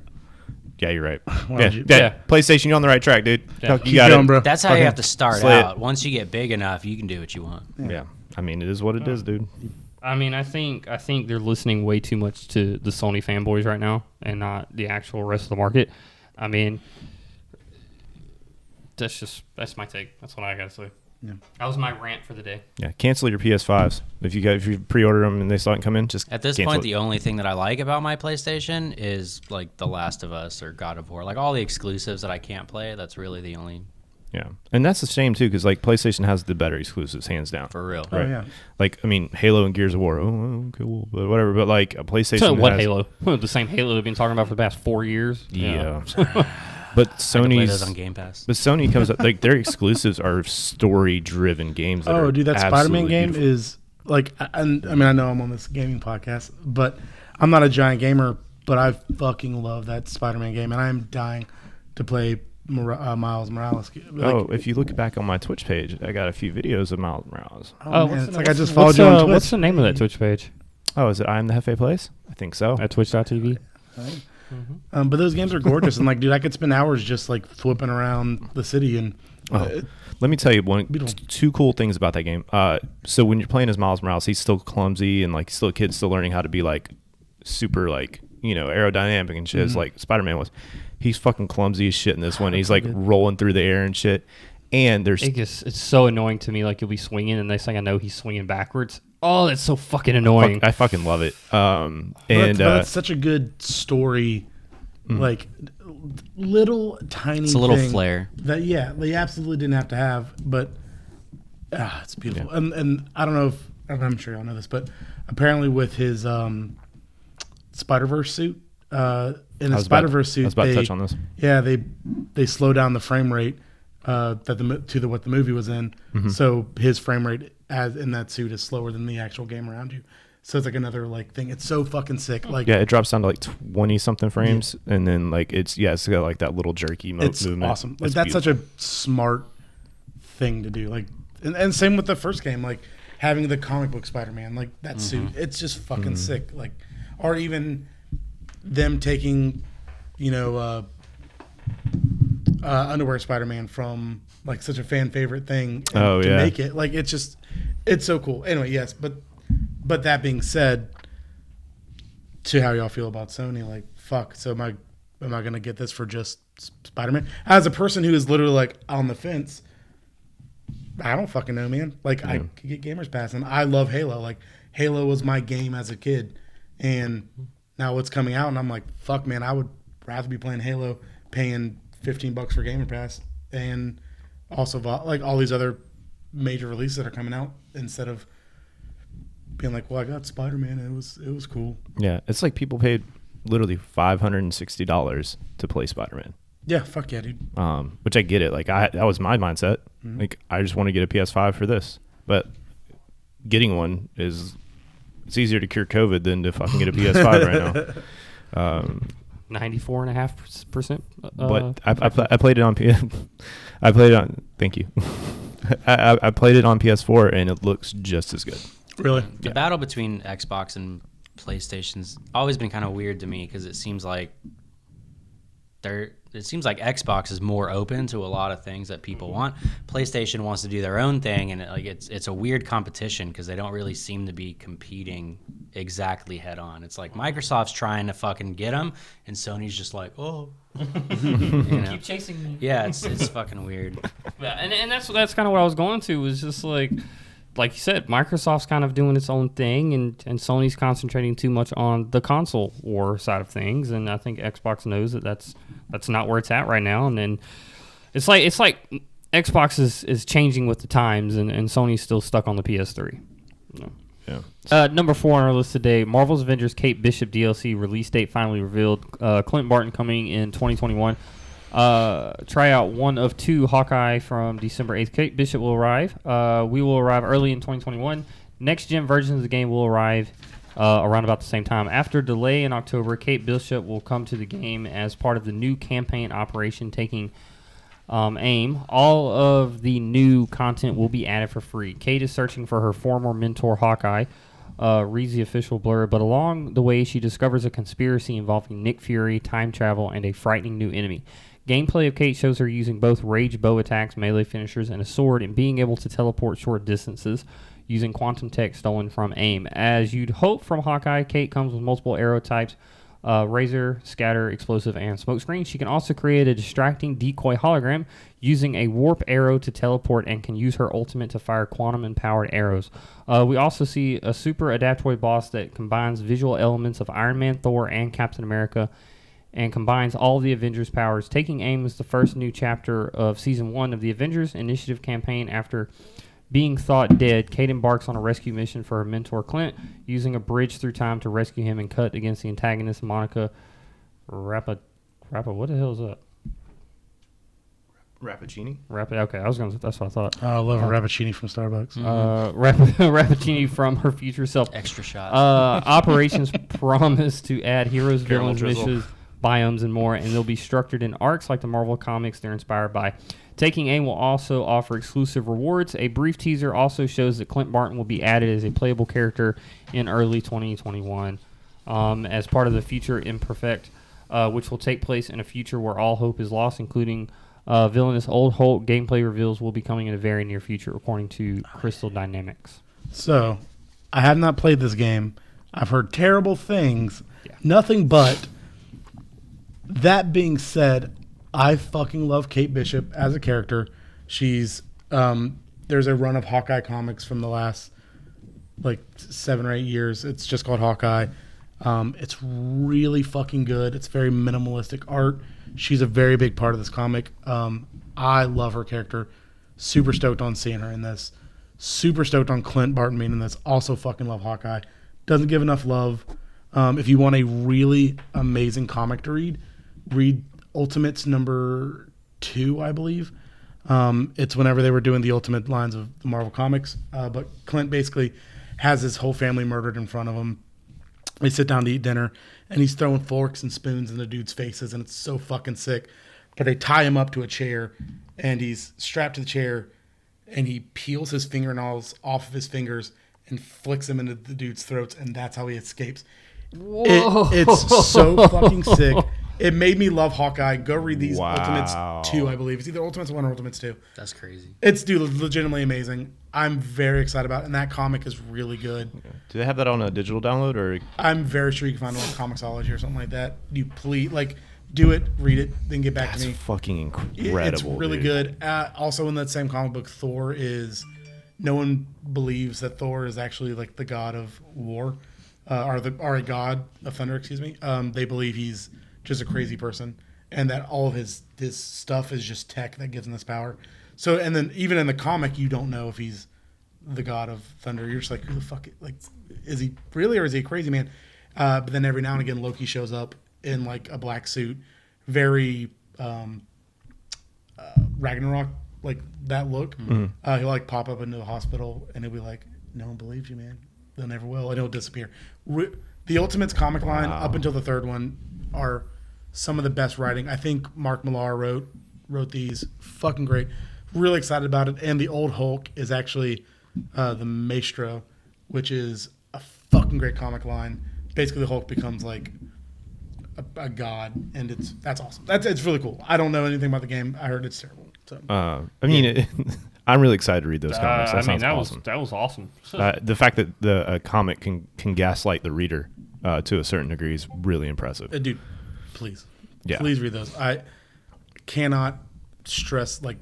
yeah, you're right.
Why would you-
Yeah. PlayStation, you're on the right track, dude.
Yeah.
You
Keep
got
going,
it.
bro.
That's how you have to start
Slay it.
out. Once you get big enough, you can do what you want.
Yeah. I mean, it is what it is, dude.
I mean, I think they're listening way too much to the Sony fanboys right now, and not the actual rest of the market. I mean, that's my take. That's what I gotta say.
Yeah.
That was my rant for the day.
Yeah, cancel your PS5s. If you pre-order them and they still haven't come in, just
At this
cancel
point,
it.
the only thing that I like about my PlayStation is like The Last of Us or God of War. Like all the exclusives that I can't play, that's really the only
Yeah, and that's a shame too, because like PlayStation has the better exclusives, hands down.
for real.
Oh, yeah.
Like, I mean, Halo and Gears of War, cool, but whatever. But like a PlayStation,
So what
has,
Halo? The same Halo they've been talking about for the past 4 years.
Yeah. But
I can play those
Sony's,
on Game Pass.
but Sony comes up like their exclusives are story-driven games. That
Oh,
are
dude, that Spider-Man
absolutely
game
beautiful.
is like, and I mean, I know I'm on this gaming podcast, but I'm not a giant gamer, but I fucking love that Spider-Man game, and I'm dying to play Miles Morales. Like,
if you look back on my Twitch page, I got a few videos of Miles Morales.
oh man, it's like I just followed you on Twitch.
What's the name of that Twitch page?
Oh, is it I'm the Hefe Place? I think so.
At twitch.tv.
But those games are gorgeous, and like, dude, I could spend hours just like flipping around the city and.
Let me tell you
Beautiful.
two cool things about that game. So when you're playing as Miles Morales, he's still clumsy and like still a kid, still learning how to be like super like aerodynamic and shit, as like Spider-Man was. He's fucking clumsy as shit in this one. He's like rolling through the air and shit. And there's
It's so annoying to me. Like, you'll be swinging, and next thing I know, he's swinging backwards. Oh, that's so fucking annoying.
I fucking love it.
But it's such a good story, like little tiny.
It's a little
thing
flair.
that they absolutely didn't have to have, but it's beautiful. And I don't know if I'm sure y'all know this, but apparently with his Spider-Verse suit, in his Spider-Verse suit,
I was about to touch on this.
Yeah, they slow down the frame rate what the movie was in, so his frame rate as in that suit is slower than the actual game around you. So it's like another like thing. It's so fucking sick. Like,
yeah, it drops down to like 20 something frames, and then like it's got like that little jerky
it's
movement.
awesome. Like
It's
that's
beautiful.
such a smart thing to do. Like, and same with the first game. Like having the comic book Spider-Man, like that suit. It's just fucking sick. Like, or even them taking, underwear Spider-Man from like such a fan favorite thing to make it. Like, it's so cool. Anyway, yes, but that being said, to how y'all feel about Sony, like, fuck. So am I gonna get this for just Spider-Man? As a person who is literally like on the fence, I don't fucking know, man. Like, I could get Gamers Pass, and I love Halo. Like, Halo was my game as a kid, and now it's coming out, and I'm like, fuck, man. I would rather be playing Halo, paying $15 for Gamer Pass, and also like all these other major releases that are coming out instead of being like, well, I got Spider-Man. And it was cool.
Yeah, it's like people paid literally $560 to play Spider-Man.
Yeah, fuck yeah, dude.
Which I get it. Like that was my mindset.
Mm-hmm.
Like I just want to get a PS5 for this, but getting one it's easier to cure COVID than to fucking get a PS5 right now.
94.5%.
But I played it on I played it on. Thank you. I played it on PS4 and it looks just as good.
Really?
The battle between Xbox and PlayStation's always been kind of weird to me because it seems like Xbox is more open to a lot of things that people want. PlayStation wants to do their own thing, and it's a weird competition because they don't really seem to be competing exactly head on. It's like Microsoft's trying to fucking get them, and Sony's just like, oh,
Keep chasing me.
Yeah, it's fucking weird.
Yeah, and that's kind of what I was going to, was just like you said, Microsoft's kind of doing its own thing, and Sony's concentrating too much on the console war side of things, and I think Xbox knows that's not where it's at right now, and then it's like Xbox is changing with the times, and Sony's still stuck on the PS3.
Yeah.
Number 4 on our list today, Marvel's Avengers Kate Bishop DLC release date finally revealed. Clint Barton coming in 2021. Try out 1 of 2 Hawkeye from December 8th. Kate Bishop will arrive. We will arrive early in 2021. Next gen versions of the game will arrive around about the same time. After delay in October, Kate Bishop will come to the game as part of the new campaign operation taking aim. All of the new content will be added for free. Kate is searching for her former mentor Hawkeye, reads the official blurb, but along the way she discovers a conspiracy involving Nick Fury, time travel, and a frightening new enemy. Gameplay of Kate shows her using both rage bow attacks, melee finishers, and a sword, and being able to teleport short distances using quantum tech stolen from AIM. As you'd hope from Hawkeye, Kate comes with multiple arrow types, razor, scatter, explosive, and smokescreen. She can also create a distracting decoy hologram using a warp arrow to teleport, and can use her ultimate to fire quantum-empowered arrows. We also see a super adaptoid boss that combines visual elements of Iron Man, Thor, and Captain America, and combines all of the Avengers' powers. Taking aim is the first new chapter of Season 1 of the Avengers Initiative campaign. After being thought dead, Kate embarks on a rescue mission for her mentor Clint, using a bridge through time to rescue him and cut against the antagonist Monica Rappa. What the hell is that?
Rappaccini?
Okay, that's what I thought.
I love a Rappaccini from Starbucks.
Rappaccini from her future self.
Extra shot.
Operations promise to add heroes,
Caramel
villains,
drizzle.
missions, biomes, and more, and they'll be structured in arcs like the Marvel comics they're inspired by. Taking aim will also offer exclusive rewards. A brief teaser also shows that Clint Barton will be added as a playable character in early 2021 as part of the future Imperfect, which will take place in a future where all hope is lost, including villainous Old Hulk. Gameplay reveals will be coming in a very near future, according to Crystal Dynamics.
So, I have not played this game. I've heard terrible things.
Yeah.
Nothing but. That being said, I fucking love Kate Bishop as a character. She's there's a run of Hawkeye comics from the last 7 or 8 years. It's just called Hawkeye. It's really fucking good. It's very minimalistic art. She's a very big part of this comic. I love her character. Super stoked on seeing her in this. Super stoked on Clint Barton being in this. Also fucking love Hawkeye. Doesn't give enough love. If you want a really amazing comic to read Ultimates number 2, I believe. It's whenever they were doing the Ultimate lines of the Marvel Comics. But Clint basically has his whole family murdered in front of him. They sit down to eat dinner, and he's throwing forks and spoons in the dude's faces, and it's so fucking sick. But they tie him up to a chair, and he's strapped to the chair, and he peels his fingernails off of his fingers and flicks them into the dude's throats, and that's how he escapes. It's so fucking sick. It made me love Hawkeye. Go read these Ultimates 2, I believe. It's either Ultimates 1 or Ultimates 2.
That's crazy.
It's legitimately amazing. I'm very excited about it, and that comic is really good.
Do they have that on a digital download, or?
I'm very sure you can find it on Comixology or something like that. You please, do it, read it, then get back to me.
That's fucking incredible.
It's really
dude.
good. Also, in that same comic book, Thor is. No one believes that Thor is actually the god of war, or a god of thunder. Excuse me. They believe he's just a crazy person, and that all of his stuff is just tech that gives him this power. So and then even in the comic, you don't know if he's the god of thunder. You're just like, who the fuck? Like, is he really or is he a crazy man? But then every now and again, Loki shows up in like a black suit, very Ragnarok, like that look. He'll like pop up into the hospital and he'll be like, "No one believes you, man. They never will," and he'll disappear. The Ultimates comic line up until the third one are some of the best writing. I think Mark Millar wrote these. Fucking great. Really excited about it. And the old Hulk is actually the Maestro, which is a fucking great comic line. Basically, the Hulk becomes like a god, and that's awesome. It's really cool. I don't know anything about the game. I heard it's terrible. So.
I mean, I'm really excited to read those comics. That sounds awesome.
That was awesome.
The fact that the comic can gaslight the reader to a certain degree is really impressive.
Dude, please,
yeah,
please read those. I cannot stress like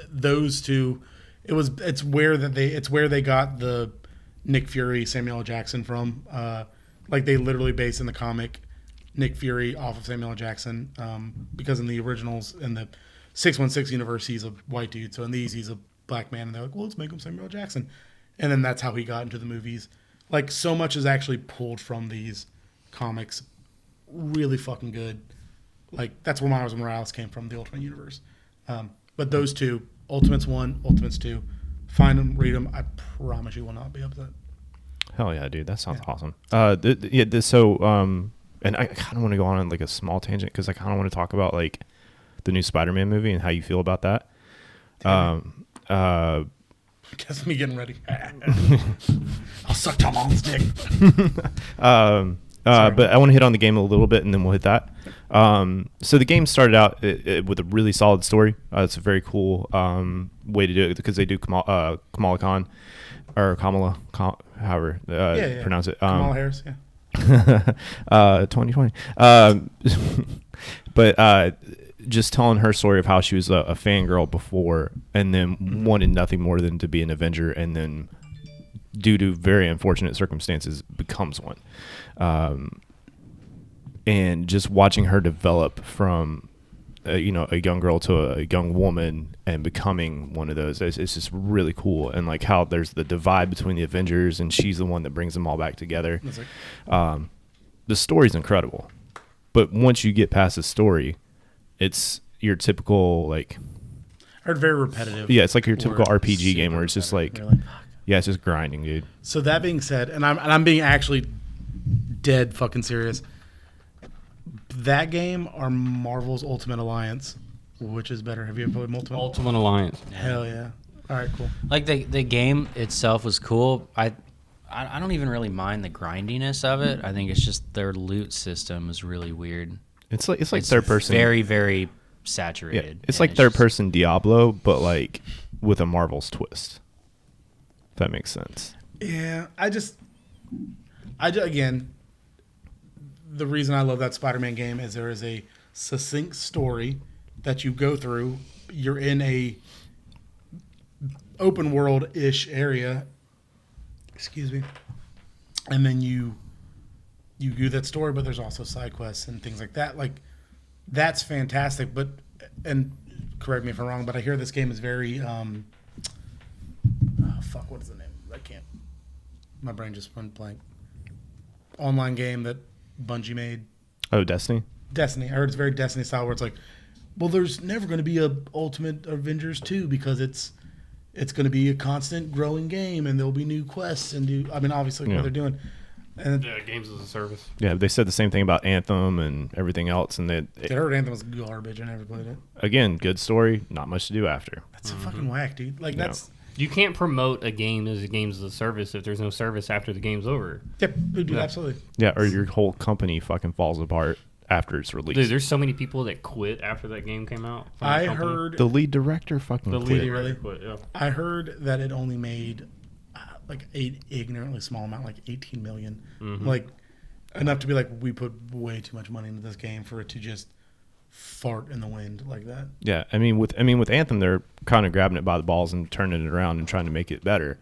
those two. It's where they got the Nick Fury, Samuel L. Jackson from. Like they literally base in the comic Nick Fury off of Samuel L. Jackson because in the originals in the 616 universe he's a white dude, so in these he's a black man, and they're like, well, let's make him Samuel L. Jackson, and then that's how he got into the movies. Like so much is actually pulled from these comics. Really fucking good. Like that's where Miles Morales came from, the Ultimate Universe. But those two, Ultimates 1, Ultimates 2, find them, read them. I promise you will not be upset.
Hell yeah, dude, that sounds awesome. And I kind of want to go on like a small tangent because I kind of want to talk about like the new Spider-Man movie and how you feel about that.
Guess me getting ready. I'll suck Tom Holland's dick.
But I want to hit on the game a little bit and then we'll hit that. So the game started out with a really solid story. It's a very cool way to do it because they do Kamala Khan or Kamala, however pronounce it.
Kamala Harris, yeah.
2020. But just telling her story of how she was a fangirl before and then wanted nothing more than to be an Avenger and then due to very unfortunate circumstances becomes one. And just watching her develop from a young girl to a young woman and becoming one of those, it's just really cool. And like how there's the divide between the Avengers and she's the one that brings them all back together. The story's incredible, but once you get past the story, it's your typical like
I heard very repetitive.
Yeah, it's like your typical RPG game where it's just like yeah, it's just grinding, dude.
So that being said, and I'm being actually dead fucking serious. That game or Marvel's Ultimate Alliance, which is better? Have you ever played
Ultimate Alliance?
Hell yeah! All right, cool.
Like the game itself was cool. I don't even really mind the grindiness of it. I think it's just their loot system is really weird.
It's like third person.
Very, very saturated.
Yeah, it's like third person Diablo, but like with a Marvel's twist. If that makes sense.
Yeah, I just again, the reason I love that Spider-Man game is there is a succinct story that you go through. You're in a open world-ish area. Excuse me. And then you do that story, but there's also side quests and things like that. Like, that's fantastic. But, and correct me if I'm wrong, but I hear this game is very, what is the name? I can't. My brain just went blank. Online game that Bungie made.
Oh, Destiny?
Destiny. I heard it's very Destiny style where it's like, well, there's never going to be a Ultimate Avengers 2 because it's going to be a constant growing game and there'll be new quests and obviously what they're doing. And
games as a service.
Yeah, they said the same thing about Anthem and everything else, and I
heard Anthem was garbage. I never played it.
Again, good story, not much to do after.
That's a fucking whack, dude. Like that's
you can't promote a game as a games as a service if there's no service after the game's over.
Yep, dude, absolutely.
Yeah, or your whole company fucking falls apart after it's released.
Dude, there's so many people that quit after that game came out.
I heard
the lead director fucking
quit. Yeah.
I heard that it only made like an ignorantly small amount, like 18 million, like enough to be like we put way too much money into this game for it to just fart in the wind like that.
Yeah, I mean with Anthem, they're kind of grabbing it by the balls and turning it around and trying to make it better.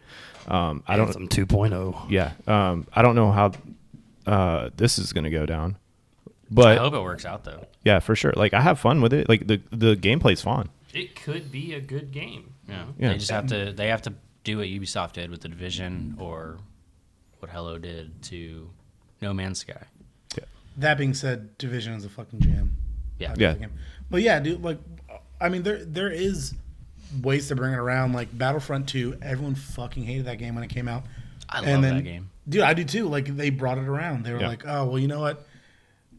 Anthem 2.0.
Yeah, I don't know how this is going to go down. But
I hope it works out though.
Yeah, for sure. Like I have fun with it. Like the gameplay's fun.
it could be a good game.
Yeah.
Yeah.
They just have to do what Ubisoft did with The Division or what Hello did to No Man's Sky.
That being said, Division is a fucking jam.
Yeah.
Yeah.
But yeah, dude, like, I mean, there is ways to bring it around. Like Battlefront 2, everyone fucking hated that game when it came out.
I love that game.
Dude, I do too. Like, they brought it around. They were like, oh, well, you know what?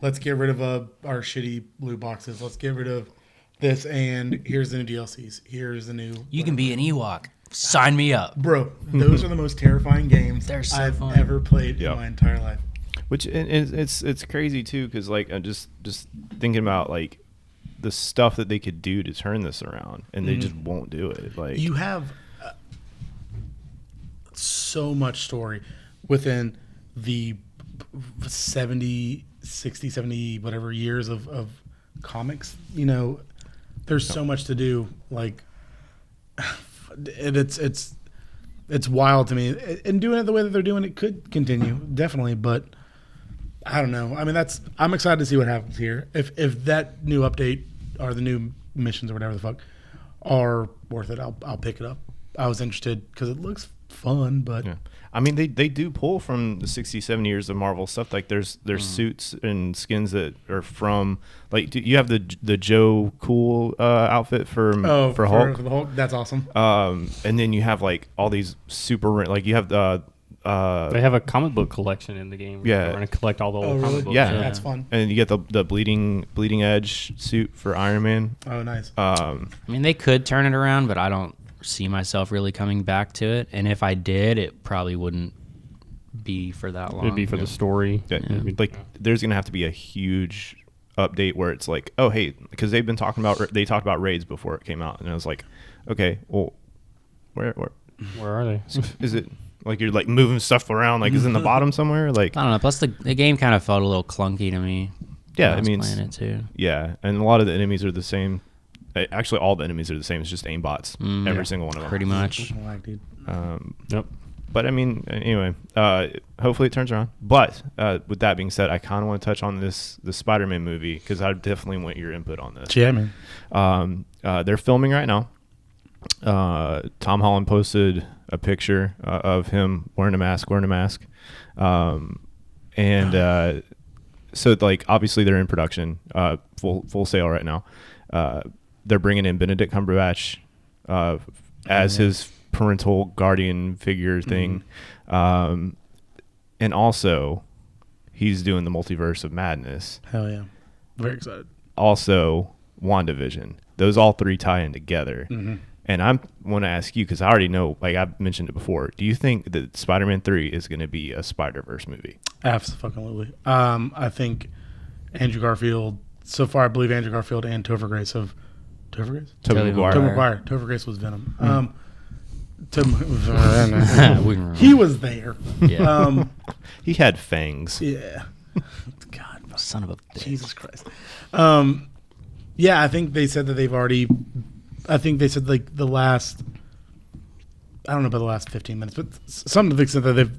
Let's get rid of our shitty loot boxes. Let's get rid of this, and here's the new DLCs. Here's the new...
You can be an Ewok. Sign me up.
Bro, those are the most terrifying games
They're so
I've
fun.
ever played in my entire life.
Which it's crazy too, because like I'm just thinking about like the stuff that they could do to turn this around, and they just won't do it. Like
You have so much story within the 70, 60, 70, whatever years of comics. You know, there's so much to do. Like, and it's wild to me. And doing it the way that they're doing it could continue, definitely. But I don't know. I mean, I'm excited to see what happens here. If that new update or the new missions or whatever the fuck are worth it, I'll pick it up. I was interested because it looks fun, but
yeah. I mean, they do pull from the 60, 70 years of Marvel stuff. Like there's suits and skins that are from like you have the Joe Cool outfit for Hulk.
For the Hulk, that's awesome.
And then you have like all these super like you have the
They have a comic book collection in the game.
Yeah.
We're going to collect all the old
really?
comic books.
Yeah.
That's fun.
and you get the bleeding edge suit for Iron Man.
Oh, nice.
I mean, they could turn it around, but I don't see myself really coming back to it. And if I did, it probably wouldn't be for that long.
It'd be for the story.
Yeah. Like there's gonna have to be a huge update where it's like, oh hey, because they talked about raids before it came out, and I was like, okay, well, where
Where are they?
is it? Like you're like moving stuff around, like is it in the bottom somewhere? Like
I don't know. Plus, the game kind of felt a little clunky to me.
Yeah,
when
I
was
mean,
playing it too.
yeah, and a lot of the enemies are the same. Actually, all the enemies are the same. It's just aimbots. Every single one of them.
Pretty much.
Like, dude.
Yep.
But I mean, anyway, hopefully it turns around. But with that being said, I kind of want to touch on the Spider-Man movie because I definitely want your input on this.
Yeah, man.
They're filming right now. Tom Holland posted a picture of him wearing a mask. So like obviously they're in production, full sale right now. They're bringing in Benedict Cumberbatch as his parental guardian figure thing, and also he's doing the Multiverse of Madness.
Hell yeah. Very excited.
Also, WandaVision. Those all three tie in together. And I want to ask you, because I already know, like I've mentioned it before, do you think that Spider-Man 3 is going to be a Spider-Verse movie?
Absolutely. I think Andrew Garfield, so far I believe Andrew Garfield and Topher Grace have... Topher Grace?
Tobey Maguire.
Tobey Maguire. Topher Grace was Venom. He was there.
Yeah.
He had fangs.
Yeah. God,
Son of a bitch.
Jesus Christ. Yeah, I think they said that they've already... I think they said like the last... I don't know about the last 15 minutes, but some of the things that they've...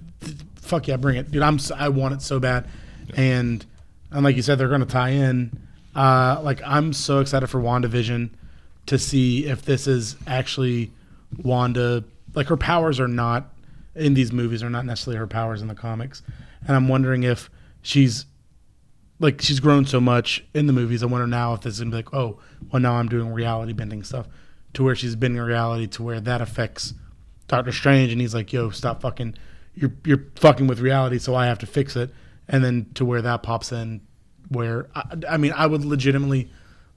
Fuck yeah, bring it. Dude, I want it so bad. And like you said, they're going to tie in. Like, I'm so excited for WandaVision to see if this is actually Wanda... Like, her powers are not... In these movies are not necessarily her powers in the comics. And I'm wondering if she's... Like, she's grown so much in the movies. I wonder now if this is going to be like, oh, well, now I'm doing reality bending stuff. To where she's bending reality to where that affects Doctor Strange. And he's like, yo, stop fucking... You're fucking with reality, so I have to fix it. And then to where that pops in, where... I mean, I would legitimately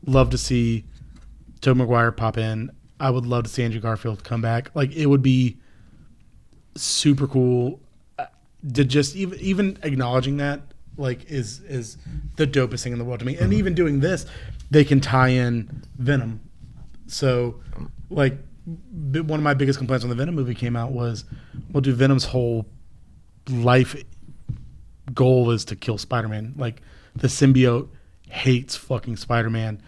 love to see Tobey Maguire pop in. I would love to see Andrew Garfield come back. Like, it would be super cool. To just even acknowledging that, like, is the dopest thing in the world to me. And even doing this, they can tie in Venom. So, like, one of my biggest complaints when the Venom movie came out was, well, dude, Venom's whole life goal is to kill Spider-Man. Like, the symbiote hates fucking Spider-Man.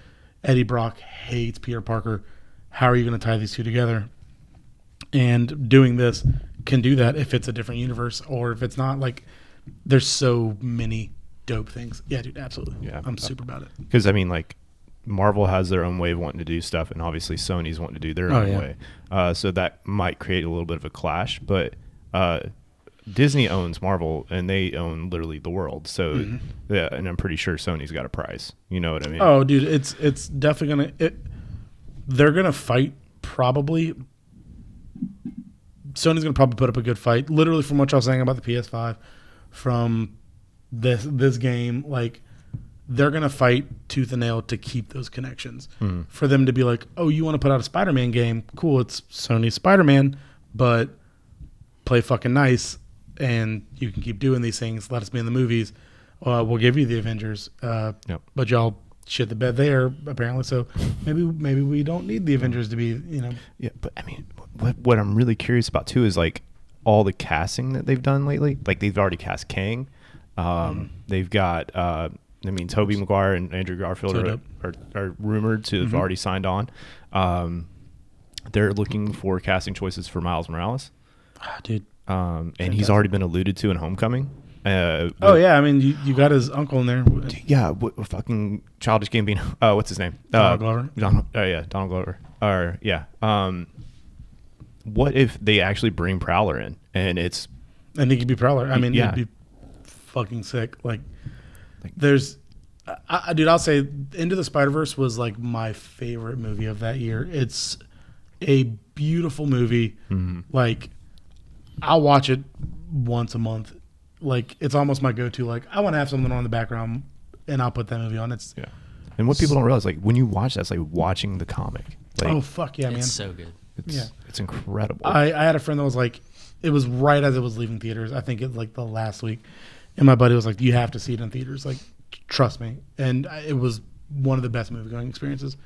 Eddie Brock hates Peter Parker. How are you going to tie these two together? And doing this can do that if it's a different universe, or if it's not. Like, there's so many dope things. Yeah, dude, absolutely.
Yeah.
I'm super about it.
Because, I mean, like, Marvel has their own way of wanting to do stuff, and obviously Sony's wanting to do their own way. So that might create a little bit of a clash. But Disney owns Marvel, and they own literally the world. So yeah, and I'm pretty sure Sony's got a prize. You know what I mean?
Oh, dude, it's definitely they're gonna fight probably. Sony's gonna probably put up a good fight. Literally, from what y'all saying about the PS5, from this game, like they're gonna fight tooth and nail to keep those connections. For them to be like, oh, you want to put out a Spider-Man game? Cool, it's Sony's Spider-Man, but play fucking nice, and you can keep doing these things. Let us be in the movies. We'll give you the Avengers, but y'all shit the bed there apparently. So maybe we don't need the Avengers to be,
Yeah, but I mean, what I'm really curious about too is like all the casting that they've done lately. Like they've already cast Kang. They've got Tobey Maguire and Andrew Garfield are rumored to have already signed on. They're looking for casting choices for Miles Morales.
Dude.
And he's already been alluded to in Homecoming.
I mean, you got his uncle in there.
Yeah, fucking Childish Gambino. What's his name?
Donald Glover.
Donald Glover. What if they actually bring Prowler in, and
he could be Prowler? I mean, it'd be fucking sick. Like there's, dude, I'll say Into the Spider-Verse was like my favorite movie of that year. It's a beautiful movie. Like I'll watch it once a month. Like it's almost my go-to. Like I want to have something on in the background, and I'll put that movie on. It's
And what people don't realize, like when you watch that, it's like watching the comic. Like,
oh fuck yeah, man!
It's so good.
It's incredible.
I had a friend that was like, it was right as it was leaving theaters. I think it was like the last week, and my buddy was like, "You have to see it in theaters. Like, trust me." And it was one of the best movie-going experiences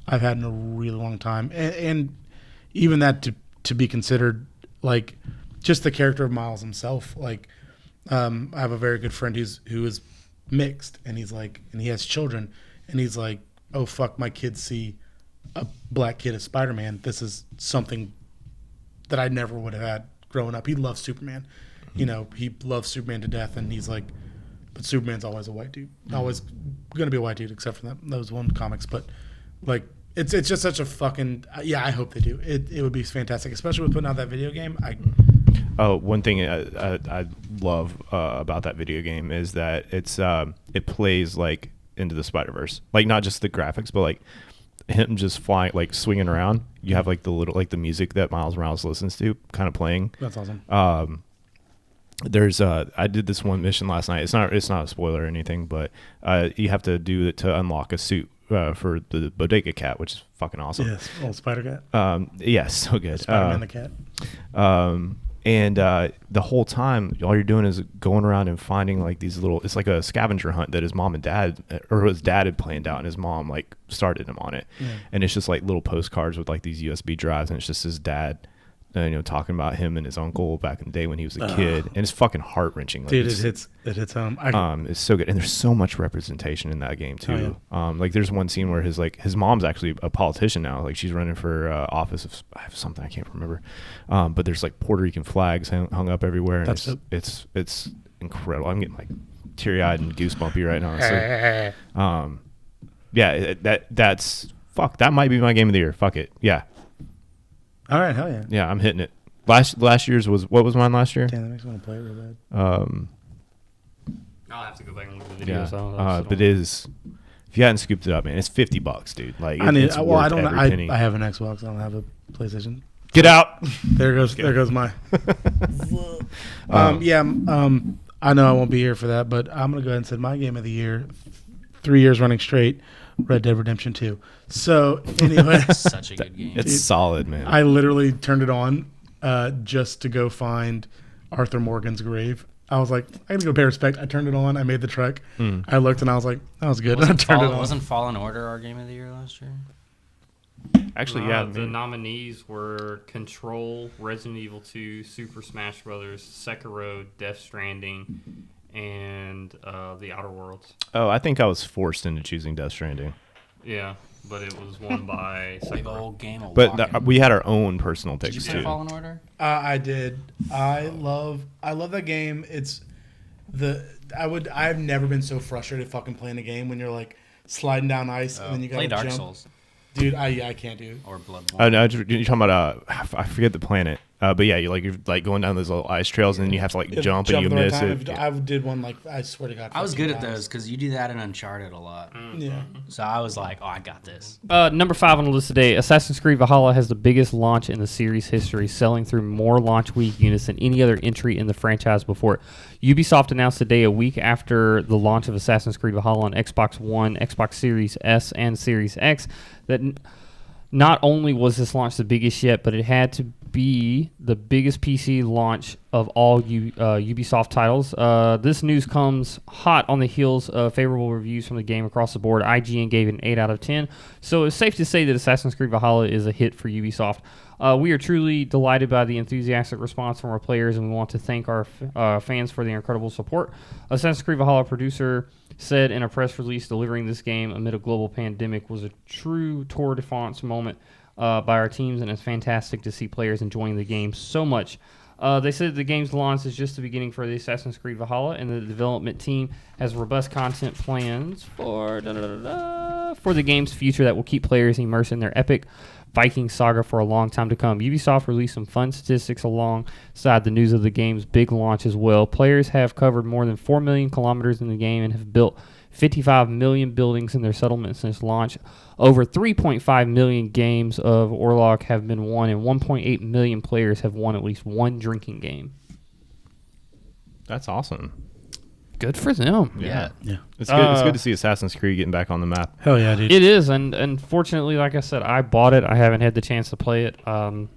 I've had in a really long time. And even that to be considered, like, just the character of Miles himself. Like, I have a very good friend who is mixed, and he's like, and he has children, and he's like, "Oh fuck, my kids see a black kid as Spider-Man. This is something that I never would have had growing up." He loves Superman. He loves Superman to death, and he's like, but Superman's always a white dude. Always going to be a white dude, except for those one comics. But like, it's just such a fucking I hope they do. It would be fantastic, especially with putting out that video game.
One thing I love about that video game is that it plays like Into the Spider-Verse, like not just the graphics, but like him just flying, like swinging around. You have like the little, like the music that Miles Morales listens to kind of playing.
That's awesome.
There's I did this one mission last night. It's not a spoiler or anything, but you have to do it to unlock a suit for the Bodega Cat, which is fucking awesome.
Yes, old Spider Cat.
Yes, so good.
Spider-Man the cat.
And the whole time, all you're doing is going around and finding like these little. It's like a scavenger hunt that his mom and dad, or his dad had planned out, and his mom like started him on it. And it's just like little postcards with like these USB drives, and it's just his dad, talking about him and his uncle back in the day when he was a kid, and it's fucking heart wrenching. Like,
dude, it hits home.
It's so good, and there's so much representation in that game too. Like there's one scene where his mom's actually a politician now. Like she's running for office of something I can't remember, but there's like Puerto Rican flags hung up everywhere, and it's incredible. I'm getting like teary eyed and goosebumpy right now. So, that's fuck. That might be my game of the year. Fuck it. Yeah.
All right, hell yeah.
Yeah, I'm hitting it. Last year's what was mine last year?
Damn, that makes me want to play it real bad.
I'll have to go back and look at the video.
But it is, if you hadn't scooped it up, man, it's $50, dude. Like
I
it's worth
I don't know.
every penny.
I have an Xbox. I don't have a PlayStation.
Get out.
There goes my. I know I won't be here for that, but I'm gonna go ahead and say my game of the year, 3 years running straight, Red Dead Redemption 2. So anyway,
such a good game.
It's solid, man.
I literally turned it on just to go find Arthur Morgan's grave. I was like, I gotta go pay respect. I turned it on. I made the trek. I looked and I was like, that was good. And I turned it on.
Wasn't Fallen Order our game of the year last year?
Actually,
the nominees were Control, Resident Evil 2, Super Smash Brothers, Sekiro, Death Stranding, and The Outer Worlds.
Oh, I think I was forced into choosing Death Stranding.
Yeah, but it was won by
Big
Sekiro.
old game of
But we had our own personal
Did
picks
you play
too.
Fallen Order?
I did. I love that game. I've never been so frustrated fucking playing a game when you're like sliding down ice, and then you got
Play
to
Dark
jump.
Souls
Dude, I can't do it.
or Bloodborne.
Oh no, you're talking about I forget the planet. But yeah, you're like going down those little ice trails, and then you have to like jump and you
the right
miss
time.
it.
I did one like I swear to God.
I was
15
good at
times.
those because you do that in Uncharted a lot.
Yeah.
So I was like, oh, I got this.
Number 5 on the list today, Assassin's Creed Valhalla has the biggest launch in the series history, selling through more launch week units than any other entry in the franchise before it. Ubisoft announced today, a week after the launch of Assassin's Creed Valhalla on Xbox One, Xbox Series S, and Series X, that not only was this launch the biggest yet, but it had to be the biggest PC launch of all Ubisoft titles. This news comes hot on the heels of favorable reviews from the game across the board. IGN gave it an 8 out of 10. So it's safe to say that Assassin's Creed Valhalla is a hit for Ubisoft. We are truly delighted by the enthusiastic response from our players, and we want to thank our fans for their incredible support. Assassin's Creed Valhalla producer said in a press release, delivering this game amid a global pandemic was a true tour de France moment by our teams, and it's fantastic to see players enjoying the game so much. They said the game's launch is just the beginning for the Assassin's Creed Valhalla, and the development team has robust content plans for the game's future that will keep players immersed in their epic Viking saga for a long time to come. Ubisoft released some fun statistics alongside the news of the game's big launch as well. Players have covered more than 4 million kilometers in the game and have built 55 million buildings in their settlement since launch. Over 3.5 million games of Orlog have been won, and 1.8 million players have won at least one drinking game.
That's awesome.
Good for them.
Yeah.
Yeah.
It's good. It's good to see Assassin's Creed getting back on the map.
Hell yeah, dude.
It is, and fortunately, like I said, I bought it. I haven't had the chance to play it. I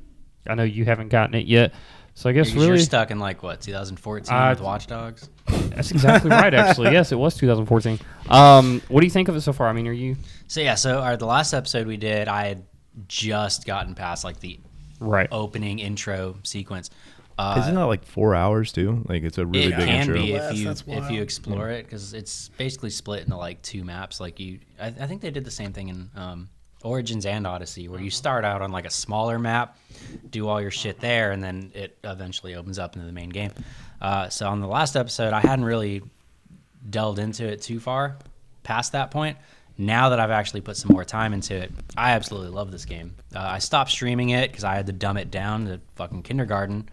know you haven't gotten it yet, so I guess
Because
really
you're stuck in like what 2014 with Watch Dogs.
that's exactly right. Actually, yes, it was 2014. What do you think of it so far? I mean, are you
So yeah, the last episode we did, I had just gotten past like the
right?
opening intro sequence.
Isn't that like 4 hours too? Like it's a really
It
big
can
intro.
be
Yes,
if
that's
you
wild.
explore it, because it's basically split into like 2 maps. Like I think they did the same thing in Origins and Odyssey, where you start out on like a smaller map, do all your shit there, and then it eventually opens up into the main game. So on the last episode, I hadn't really delved into it too far past that point. Now that I've actually put some more time into it, I absolutely love this game. I stopped streaming it because I had to dumb it down to fucking kindergarten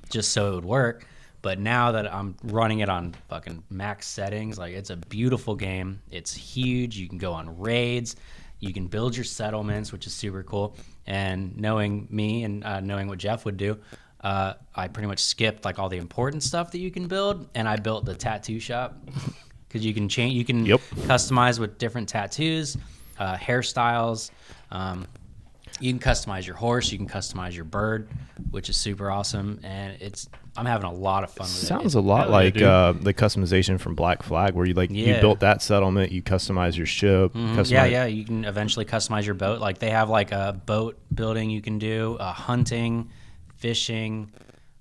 just so it would work. But now that I'm running it on fucking max settings, like it's a beautiful game. It's huge. You can go on raids. You can build your settlements, which is super cool. And knowing me and knowing what Jeff would do, I pretty much skipped like all the important stuff that you can build, and I built the tattoo shop because you can change. You can customize with different tattoos, hairstyles. You can customize your horse. You can customize your bird, which is super awesome. And I'm having a lot of fun with it.
Sounds a lot like the customization from Black Flag, where you built that settlement, you customize your ship.
Yeah. You can eventually customize your boat. Like they have like a boat building you can do, hunting, fishing.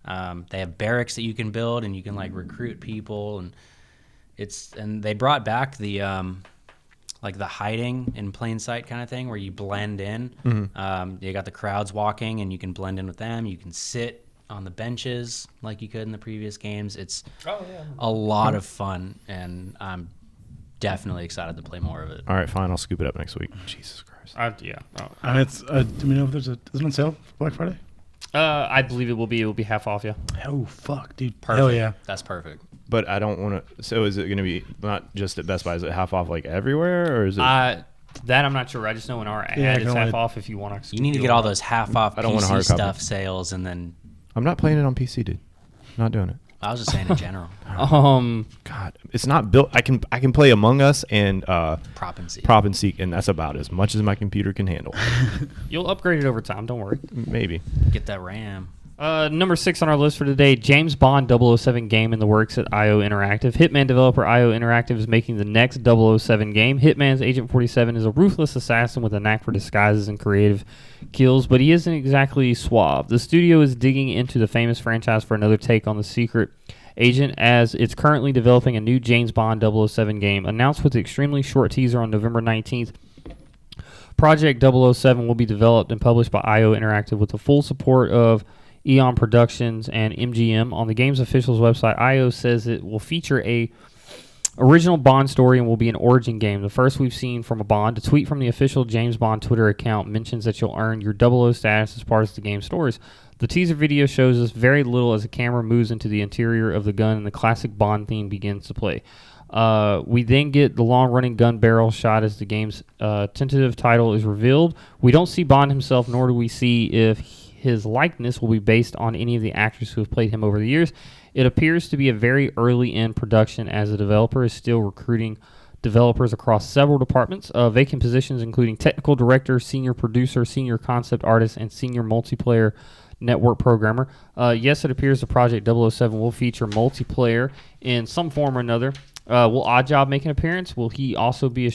They have barracks that you can build, and you can like recruit people. And they brought back the like the hiding in plain sight kind of thing, where you blend in. You got the crowds walking, and you can blend in with them. You can sit on the benches like you could in the previous games. It's a lot of fun, and I'm definitely excited to play more of it.
All right, fine. I'll scoop it up next week. Jesus Christ.
And it's do we know if is it on sale for Black Friday?
I believe it will be. It will be half off. Yeah.
Oh fuck, dude.
Perfect.
Hell yeah.
That's perfect.
But I don't want to. So is it going to be not just at Best Buy? Is it half off like everywhere, or is it?
That I'm not sure. I just know in our ad it's half off if you want to.
You need to get all those half off
I don't want a
PC
hard copy.
stuff sales, and then
I'm not playing it on PC, dude. Not doing it.
I was just saying in general.
God, it's not built. I can play Among Us and
Prop and Seek.
Prop and Seek, and that's about as much as my computer can handle.
You'll upgrade it over time. Don't worry.
Maybe.
Get that RAM.
Number 6 on our list for today, James Bond 007 game in the works at IO Interactive. Hitman developer IO Interactive is making the next 007 game. Hitman's Agent 47 is a ruthless assassin with a knack for disguises and creative kills, but he isn't exactly suave. The studio is digging into the famous franchise for another take on the secret agent, as it's currently developing a new James Bond 007 game. Announced with an extremely short teaser on November 19th, Project 007 will be developed and published by IO Interactive with the full support of Eon Productions and MGM. On the game's official website, IO says it will feature a original Bond story and will be an origin game, the first we've seen from a Bond. A tweet from the official James Bond Twitter account mentions that you'll earn your 00 status as part of the game's stories. The teaser video shows us very little as the camera moves into the interior of the gun and the classic Bond theme begins to play. We then get the long-running gun barrel shot as the game's tentative title is revealed. We don't see Bond himself, nor do we see if his likeness will be based on any of the actors who have played him over the years. It appears to be a very early in production as the developer is still recruiting developers across several departments. Vacant positions including technical director, senior producer, senior concept artist, and senior multiplayer network programmer. Yes, it appears the Project 007 will feature multiplayer in some form or another. Will Oddjob make an appearance? Will he also be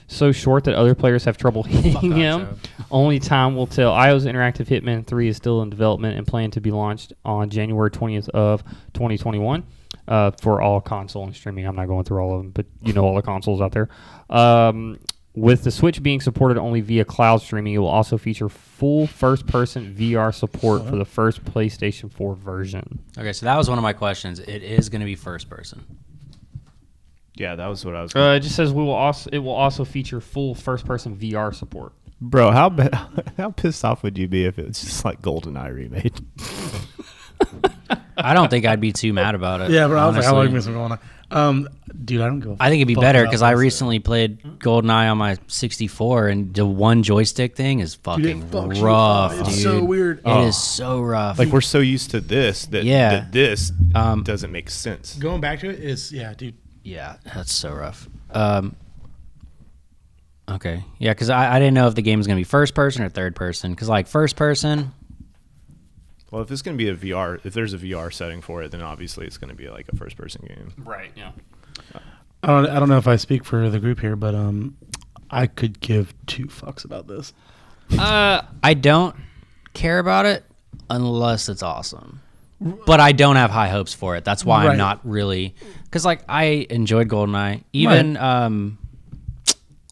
so short that other players have trouble hitting him? Only time will tell. IO's interactive Hitman 3 is still in development and planned to be launched on January 20th of 2021 for all console and streaming. I'm not going through all of them, but you know all the consoles out there. With the Switch being supported only via cloud streaming, it will also feature full first-person VR support for the first PlayStation 4 version.
Okay, so that was one of my questions. It is going to be first person.
Yeah, that was what I was.
It just says it will also feature full first-person VR support.
Bro, how pissed off would you be if it was just like GoldenEye remade?
I don't think I'd be too mad about it.
Yeah, but I was like, how long
honestly.
is this going on? Dude, I don't go.
I think it'd be better because I recently played GoldenEye on my 64, and the one joystick thing is fucking rough, dude.
It's so weird.
It is so rough.
Like we're so used to this that this doesn't make sense.
Going back to it is, yeah, dude.
Yeah, that's so rough. Okay. Yeah, because I didn't know if the game was going to be first person or third person. Because, like, first person...
Well, if it's going to be a VR, if there's a VR setting for it, then obviously it's going to be like a first-person game.
Right, yeah.
I don't know if I speak for the group here, but I could give two fucks about this.
I don't care about it unless it's awesome. But I don't have high hopes for it. That's why I'm not really... Because, like, I enjoyed GoldenEye. Even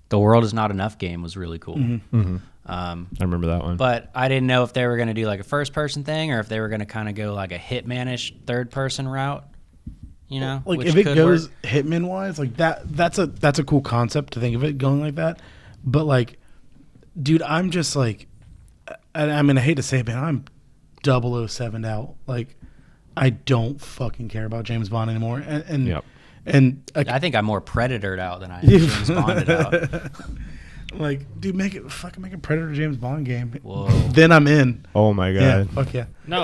the World Is Not Enough game was really cool.
Mm-hmm. Mm-hmm. I remember that one.
But I didn't know if they were going to do, like, a first-person thing or if they were going to kind of go, like, a Hitman-ish third-person route. You know?
Like, if it goes Hitman-wise, like, that's a cool concept to think of it going like that. But, like, dude, I'm just, like... I mean, I hate to say it, man, I'm 007 out. Like, I don't fucking care about James Bond anymore. And
I think I'm more Predator'd out than I am James Bonded out.
Like, dude, make a Predator James Bond game.
Whoa.
Then I'm in.
Oh my god.
Yeah, fuck yeah.
No,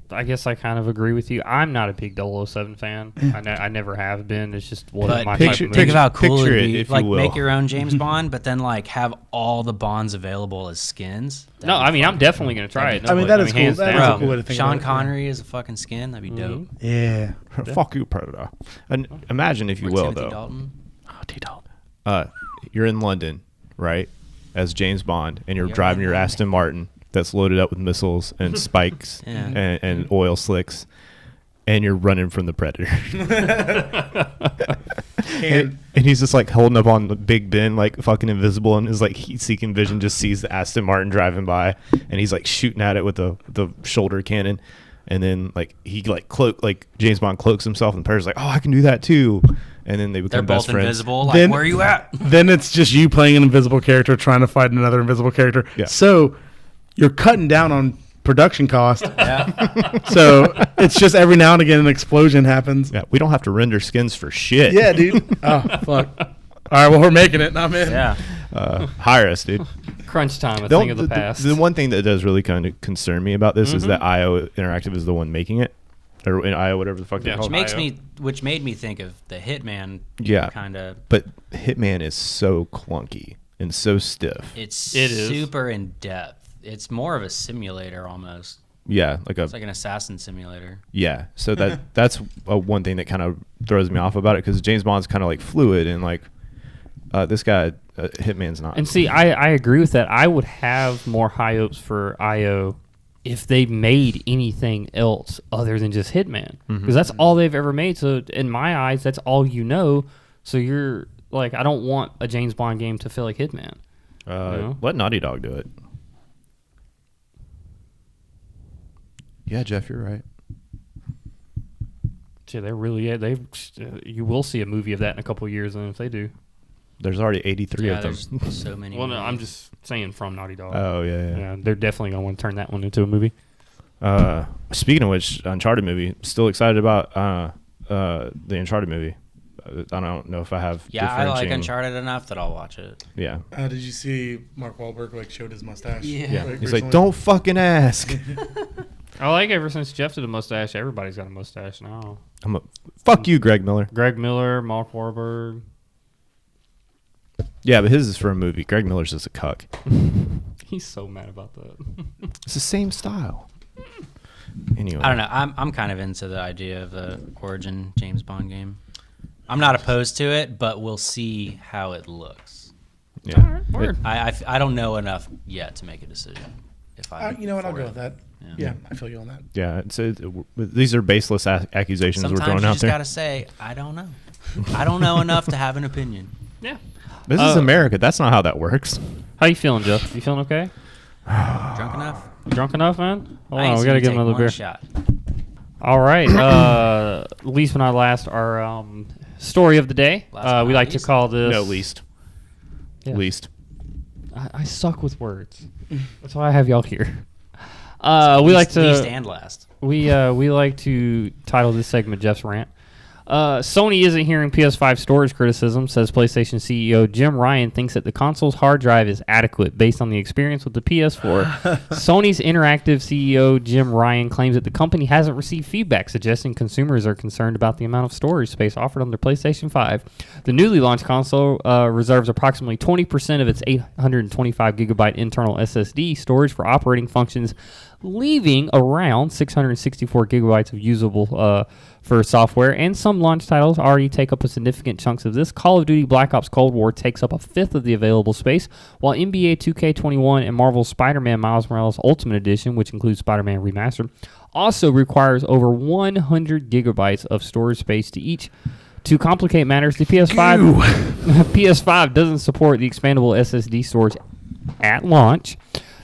I guess I kind of agree with you. I'm not a big 007 fan. I never have been. It's just one of my type of
think
movies.
of how cool
Picture
it'd be.
it, if you
Like,
will.
make your own James Bond, but then, like, have all the Bonds available as skins.
No, I mean, I'm definitely going to try it.
I mean, that is cool.
hands
That is
down.
a cool way to think
Sean
about it.
Connery is a fucking skin. That'd be dope.
Yeah.
Fuck you, Predator. And imagine, if you
Or
will,
Timothy
though.
Dalton.
Oh, T-Dalton.
You're in London, right, as James Bond, and you're
You're
driving
in
your
London.
Aston Martin that's loaded up with missiles and spikes
Yeah.
and oil slicks, and you're running from the Predator. and he's just like holding up on the Big Ben, like fucking invisible, and his like heat-seeking vision just sees the Aston Martin driving by, and he's like shooting at it with the shoulder cannon, and then like he like James Bond cloaks himself, and the Predator's like, oh, I can do that too, and then they
They're
become best
both
friends.
invisible. Like,
Then-
where are you at?
Then it's just you playing an invisible character trying to fight another invisible character.
Yeah.
So you're cutting down on production cost.
Yeah.
So it's just every now and again an explosion happens.
Yeah, we don't have to render skins for shit.
Yeah, dude. Oh, fuck. All right, well, we're making it, and I'm in.
Yeah.
Hire us, dude.
Crunch time, a thing of the past.
The one thing that does really kind of concern me about this is that IO Interactive is the one making it, or IO whatever the fuck they're
Yeah.
called.
Which made me think of the Hitman.
Yeah.
Kind of.
But Hitman is so clunky and so stiff.
It is.
Super in depth. It's more of a simulator almost.
Yeah,
It's like an assassin simulator.
yeah. So that's one thing that kind of throws me off about it, because James Bond's kind of like fluid, and like this guy Hitman's not.
And see, I agree with that. I would have more high hopes for IO if they made anything else other than just Hitman, because that's all they've ever made. So in my eyes, that's all you know. So you're like, I don't want a James Bond game to feel like Hitman. know?
Let Naughty Dog do it. Yeah, Jeff, you're right.
shit, they really you will see a movie of that in a couple of years, and if they do.
There's already 83 of them.
There's so many.
Well, no,
movies.
I'm just saying from Naughty Dog.
Oh, yeah.
Yeah, they're definitely going to want to turn that one into a movie.
Speaking of which, Uncharted movie. Still excited about the Uncharted movie. I don't know if I have.
Yeah, I like Uncharted enough that I'll watch it.
Yeah.
Did you see Mark Wahlberg showed his mustache?
Yeah.
Like,
He's
recently?
like, don't fucking ask.
I like ever since Jeff did a mustache, everybody's got a mustache now.
Fuck you, Greg Miller.
Greg Miller, Mark Wahlberg.
Yeah, but his is for a movie. Greg Miller's just a cuck.
He's so mad about that.
It's the same style. Anyway.
I don't know. I'm kind of into the idea of the Origin James Bond game. I'm not opposed to it, but we'll see how it looks.
Yeah.
All right, word.
I don't know enough yet to make a decision. If I
You know what? I'll
for
go
it.
with that.
Yeah.
Yeah, I feel you on that.
Yeah. These are baseless accusations
Sometimes
we're throwing
you
out
just
there.
gotta say, I don't know. I don't know enough to have an opinion.
Yeah.
This is America. That's not how that works.
How you feeling, Jeff? You feeling okay?
Drunk enough?
You drunk enough, man? Hold
I ain't
on, we
seen
got to
you
get
take
another
one
beer.
shot.
All right. Least but not last, our story of the day.
Last but
We
not
like to
least?
call this...
No, least.
Yeah.
Least.
I suck with words. That's why I have y'all here. We like to...
Least and last.
We like to title this segment Jeff's Rant. Sony isn't hearing PS5 storage criticism, says PlayStation CEO Jim Ryan thinks that the console's hard drive is adequate based on the experience with the PS4. Sony's interactive CEO Jim Ryan claims that the company hasn't received feedback suggesting consumers are concerned about the amount of storage space offered on their PlayStation 5. The newly launched console reserves approximately 20% of its 825 gigabyte internal SSD storage for operating functions, leaving around 664 gigabytes of usable for software, and some launch titles already take up a significant chunks of this. Call of Duty Black Ops Cold War takes up a fifth of the available space, while NBA 2K21 and Marvel's Spider-Man Miles Morales Ultimate Edition, which includes Spider-Man Remastered, also requires over 100 gigabytes of storage space to each. To complicate matters, the PS5 doesn't support the expandable SSD storage at launch.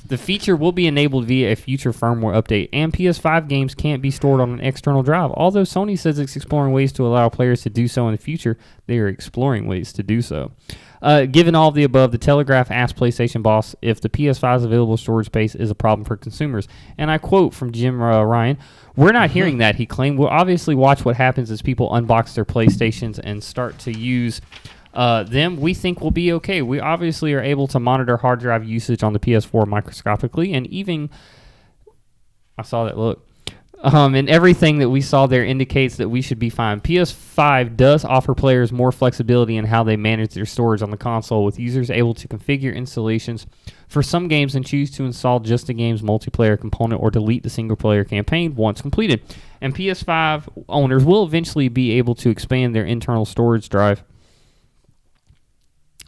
The feature will be enabled via a future firmware update, and PS5 games can't be stored on an external drive. Although Sony says it's exploring ways to allow players to do so in the future, they are exploring ways to do so. Given all of the above, the Telegraph asked PlayStation boss if the PS5's available storage space is a problem for consumers. And I quote from Jim Ryan, "We're not hearing that," he claimed. "We'll obviously watch what happens as people unbox their PlayStations and start to use them. We think we'll be okay. We obviously are able to monitor hard drive usage on the PS4 microscopically, and even I saw that look. And everything that we saw there indicates that we should be fine. PS5 does offer players more flexibility in how they manage their storage on the console, with users able to configure installations for some games and choose to install just the game's multiplayer component or delete the single-player campaign once completed. And PS5 owners will eventually be able to expand their internal storage drive."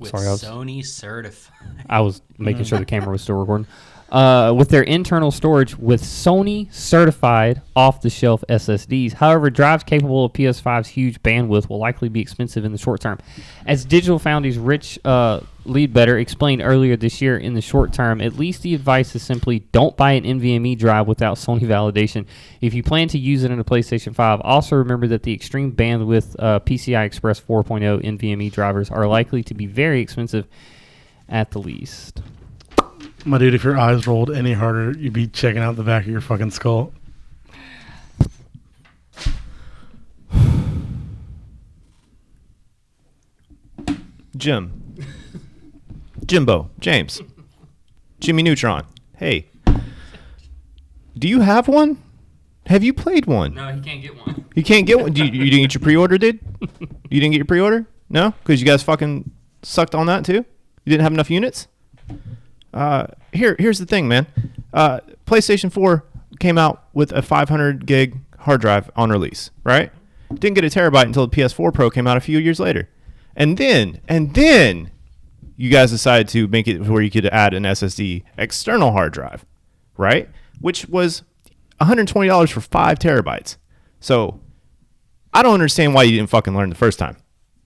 With
Sorry,
Sony certified.
I was making sure the camera was still recording. With their internal storage with Sony certified off-the-shelf SSDs. However, drives capable of PS5's huge bandwidth will likely be expensive in the short term. As Digital Foundry's Rich Leadbetter explained earlier this year, in the short term, at least the advice is simply don't buy an NVMe drive without Sony validation. If you plan to use it in a PlayStation 5, also remember that the extreme bandwidth PCI Express 4.0 NVMe drivers are likely to be very expensive at the least.
My dude, if your eyes rolled any harder, you'd be checking out the back of your fucking skull.
Jimbo, James, Jimmy Neutron. Hey, do you have one? Have you played one?
No, he can't get one.
You can't get one. You didn't get your pre-order, dude? You didn't get your pre-order? No? Because you guys fucking sucked on that too? You didn't have enough units? Here's the thing, man. PlayStation 4 came out with a 500 gig hard drive on release, right? Didn't get a terabyte until the PS4 Pro came out a few years later. And then you guys decided to make it where you could add an SSD external hard drive, right? Which was $120 for 5 terabytes. So I don't understand why you didn't fucking learn the first time.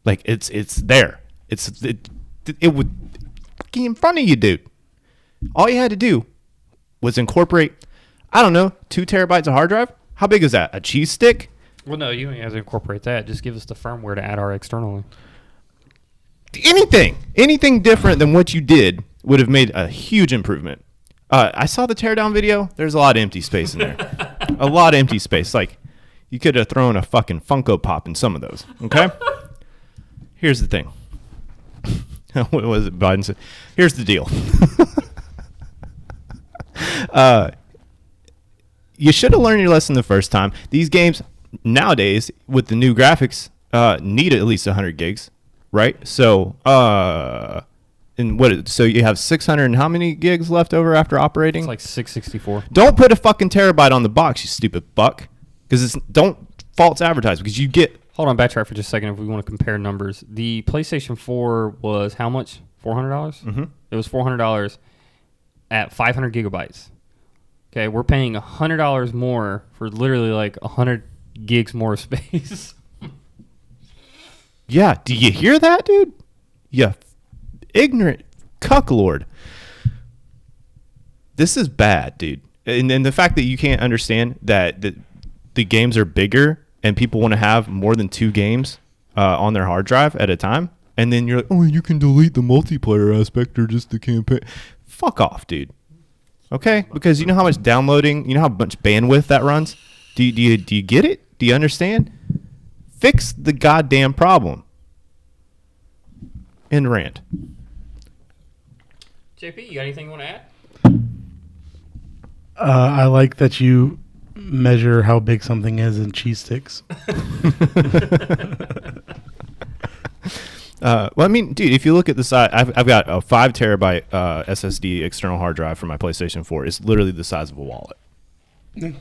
Like it's there. It would be in front of you, dude. All you had to do was incorporate, I don't know, 2 terabytes of hard drive. How big is that? A cheese stick?
Well, no, you don't have to incorporate that. Just give us the firmware to add our externally.
Anything different than what you did would have made a huge improvement. I saw the teardown video. There's a lot of empty space in there. A lot of empty space. Like, you could have thrown a fucking Funko Pop in some of those. Okay? Here's the thing. What was it Biden said? Here's the deal. You should have learned your lesson the first time. These games nowadays with the new graphics need at least 100 gigs, right? So so you have 600 and how many gigs left over after operating?
It's like 664.
Don't put a fucking terabyte on the box, you stupid buck, because don't false advertise, because you get.
Hold on, backtrack for just a second if we want to compare numbers. The PlayStation 4 was how much? $400?
Mm-hmm.
It was $400 at 500 gigabytes. Okay, we're paying $100 more for literally like 100 gigs more space.
Yeah, do you hear that, dude? Yeah, ignorant cucklord. This is bad, dude. And the fact that you can't understand that the games are bigger and people want to have more than 2 games on their hard drive at a time, and then you're like, oh, you can delete the multiplayer aspect or just the campaign. Fuck off, dude. Okay? Because you know how much downloading, you know how much bandwidth that runs? Do you get it? Do you understand? Fix the goddamn problem. End rant.
JP, you got anything you want to add?
I like that you measure how big something is in cheese sticks.
Well, I mean, dude, if you look at the size, I've got a 5 terabyte SSD external hard drive for my PlayStation 4. It's literally the size of a wallet.
Yeah.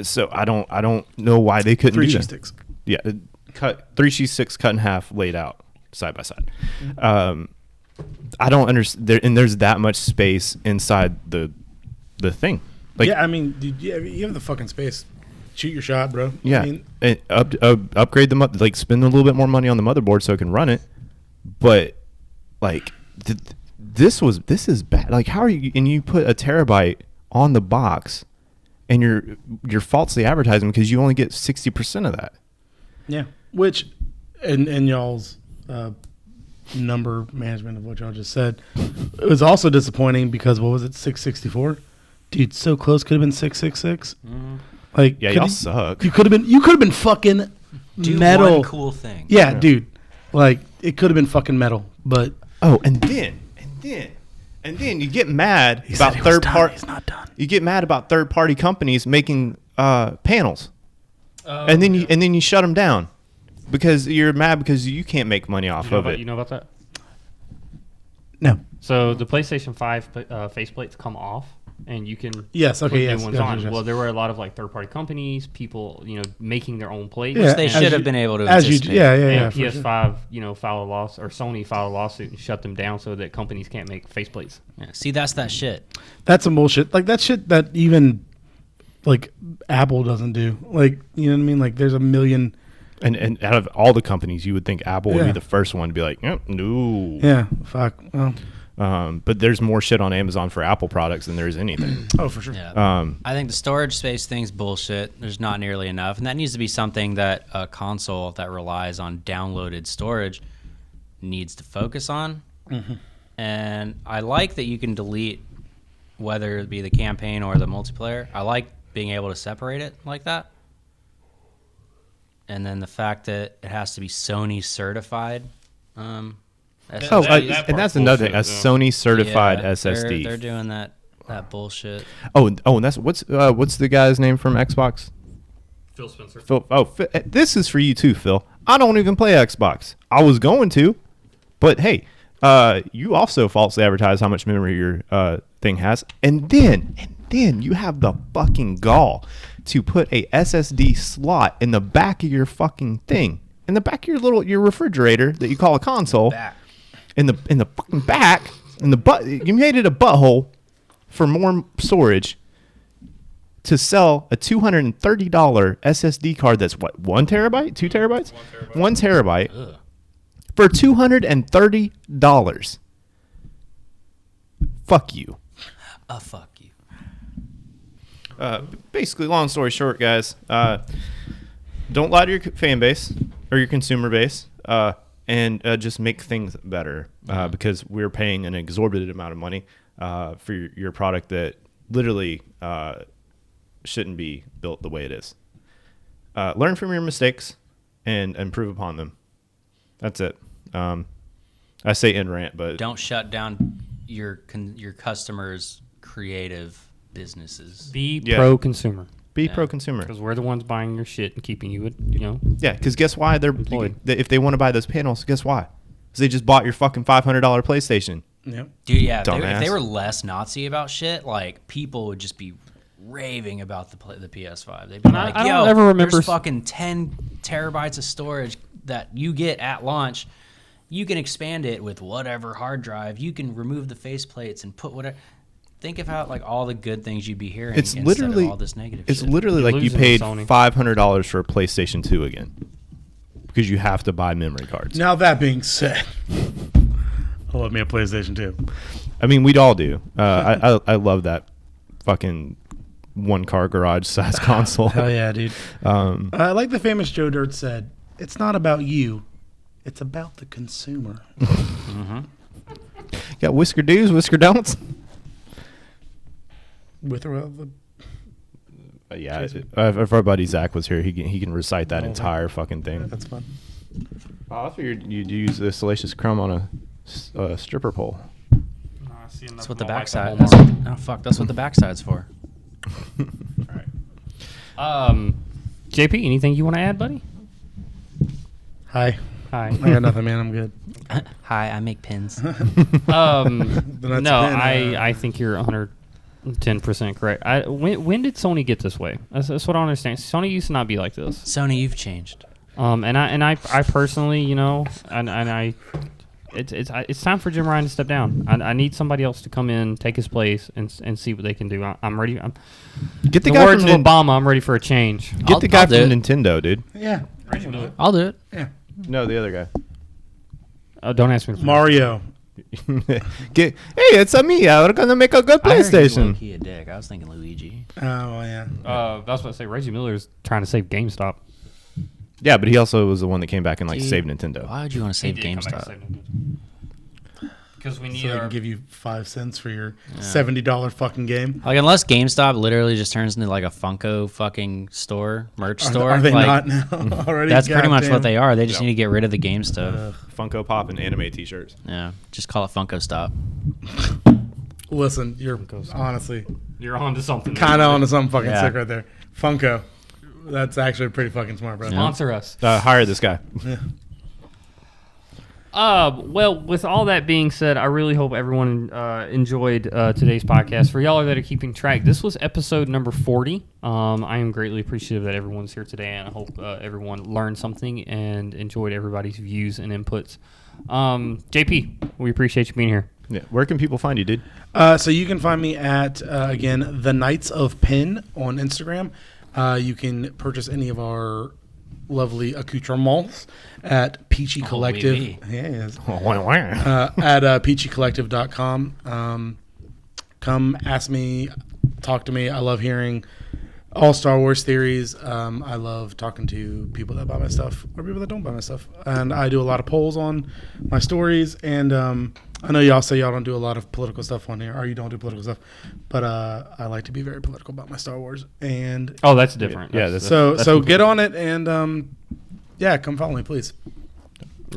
So I don't know why they couldn't
3
do
cheese
that.
sticks.
Yeah, cut 3 cheese sticks cut in half, laid out side by side. I don't understand, and there's that much space inside the thing. Like,
yeah, I mean, dude, you have the fucking space. Shoot your shot, bro.
yeah,
I mean,
and upgrade them up, like spend a little bit more money on the motherboard so it can run it. But like, this is bad. Like, how are you? And you put a terabyte on the box, and you're falsely advertising because you only get 60% of that.
yeah. Which, in y'all's number management of what y'all just said, it was also disappointing because what was it, 664? Dude, so close. Could have been 666. Like,
Yeah, y'all suck.
You could have been fucking
Do
metal.
one cool thing.
Yeah, dude. Like, it could have been fucking metal, but
Oh, and then you get mad about third party.
He's not done.
You get mad about third party companies making panels, and then you shut them down because you're mad because you can't make money off of it.
You know about that?
No.
So the PlayStation 5 faceplates come off, and you can
Yes. Okay.
put
Yes.
new ones
yes,
on.
yes.
Well, there were a lot of like third-party companies, people, making their own plates.
Yeah,
They
as
should have
you-
been able to
as you
anticipate.
yeah,
And
yeah. for sure.
PS5, filed a loss, or Sony filed a lawsuit and shut them down so that companies can't make faceplates.
Yeah. See, that's that shit.
That's some bullshit. Like that shit that even like Apple doesn't do. Like, you know what I mean? Like there's a million.
And out of all the companies, you would think Apple would be
Yeah.
the first one to be like, no.
Yeah. Fuck. Well.
But there's more shit on Amazon for Apple products than there is anything.
Oh, for sure.
Yeah. I think the storage space thing's bullshit. There's not nearly enough, and that needs to be something that a console that relies on downloaded storage needs to focus on.
Mm-hmm.
And I like that you can delete whether it be the campaign or the multiplayer. I like being able to separate it like that. And then the fact that it has to be Sony certified. SSD.
And that's another thing. A Sony certified
Yeah,
SSD.
They're doing that bullshit.
And that's what's the guy's name from Xbox?
Phil Spencer.
Phil. This is for you too, Phil. I don't even play Xbox. I was going to, but hey, you also falsely advertise how much memory your thing has, and then you have the fucking gall to put a SSD slot in the back of your fucking thing, in the back of your refrigerator that you call a console, in the fucking back, in the butt. You made it a butthole for more storage to sell a $230 SSD card that's what, 1 terabyte, 2 terabytes, 1 terabyte for $230. Fuck you.
Fuck you.
Basically, long story short, guys, don't lie to your fan base or your consumer base, and just make things better, because we're paying an exorbitant amount of money for your product that literally shouldn't be built the way it is. Learn from your mistakes and improve upon them. That's it. I say in rant, but
Don't shut down your customers' creative businesses.
Be
Yeah.
pro-consumer.
be pro-consumer.
Because we're the ones buying your shit and keeping you,
Yeah, because guess why
Employed.
if they want to buy those panels, guess why? Because they just bought your fucking $500 PlayStation.
Yep.
Dude, yeah, if
Dumbass.
they were less Nazi about shit, like, people would just be raving about the PS5. They'd be like,
I
yo,
don't ever remember
there's fucking 10 terabytes of storage that you get at launch. You can expand it with whatever hard drive. You can remove the faceplates and put whatever. Think of how, like, all the good things you'd be hearing
It's
instead
literally
of all this negative
It's
shit.
literally
You're
like you
losing
paid
Sony.
$500 for a PlayStation 2 again, because you have to buy memory cards.
Now that being said, I love me a PlayStation 2.
I mean, we'd all do. I love that fucking one car garage size console.
Hell yeah, dude. Like the famous Joe Dirt said, it's not about you, it's about the consumer.
Got whisker do's, whisker don'ts.
With or without the
Yeah, if our buddy Zach was here, he can recite that
Oh,
entire fucking thing.
that's fun.
Oh, I figured you'd use the Salacious Crumb on a stripper pole.
That's what the backside.
That's
That's what the backside's for.
JP, anything you want to add, buddy?
Hi.
Hi.
I got nothing, man. I'm good.
Hi, I make pins.
No,
That's
I think you're 110% correct. When did Sony get this way? That's what I don't understand. Sony used to not be like this.
Sony, you've changed.
And I personally, it's time for Jim Ryan to step down. I need somebody else to come in, take his place, and see what they can do. I'm ready.
Get the
In
guy
words
from
of Obama, I'm ready for a change.
Get the guy
I'll
from
do it.
Nintendo, dude.
Yeah.
I'll do it.
Yeah.
No, the other guy.
Don't ask me.
Mario.
Hey, it's me. We're gonna make a good
I heard he's
PlayStation.
low-key a dick. I was thinking Luigi.
Oh, yeah.
That's what I say. Reggie Miller's trying to save GameStop.
Yeah, but he also was the one that came back and
Dude,
saved Nintendo.
Why would you want to save GameStop?
Because we need
So they can give you 5 cents for your $70 fucking game.
Like, unless GameStop literally just turns into like a Funko fucking store, merch store.
Are they
like,
not now? Already.
That's pretty much
Goddamn.
what they are. They just
Yep.
need to get rid of the game stuff.
Funko Pop and anime T-shirts.
Yeah, just call it Funko Stop.
Listen, you're honestly
You're on to something.
kind of onto something fucking
Yeah.
sick right there. Funko. That's actually pretty fucking smart, bro.
Sponsor us.
Hire this guy.
Well, with all that being said, I really hope everyone enjoyed today's podcast. For y'all that are keeping track, this was episode number 40. I am greatly appreciative that everyone's here today, and I hope everyone learned something and enjoyed everybody's views and inputs. JP, we appreciate you being here.
Yeah. Where can people find you, dude?
So you can find me at, again, The Knights of Pin on Instagram. You can purchase any of our lovely accoutrements at Peachy Collective.
oui,
Yes.
Oh,
At peachycollective.com. Come ask me, talk to me. I love hearing all Star Wars theories. I love talking to people that buy my stuff or people that don't buy my stuff. And I do a lot of polls on my stories. And I know y'all say y'all don't do a lot of political stuff on here, or you don't do political stuff. But I like to be very political about my Star Wars. And
Oh, that's different.
Yeah,
That's-
so get on it and come follow me, please.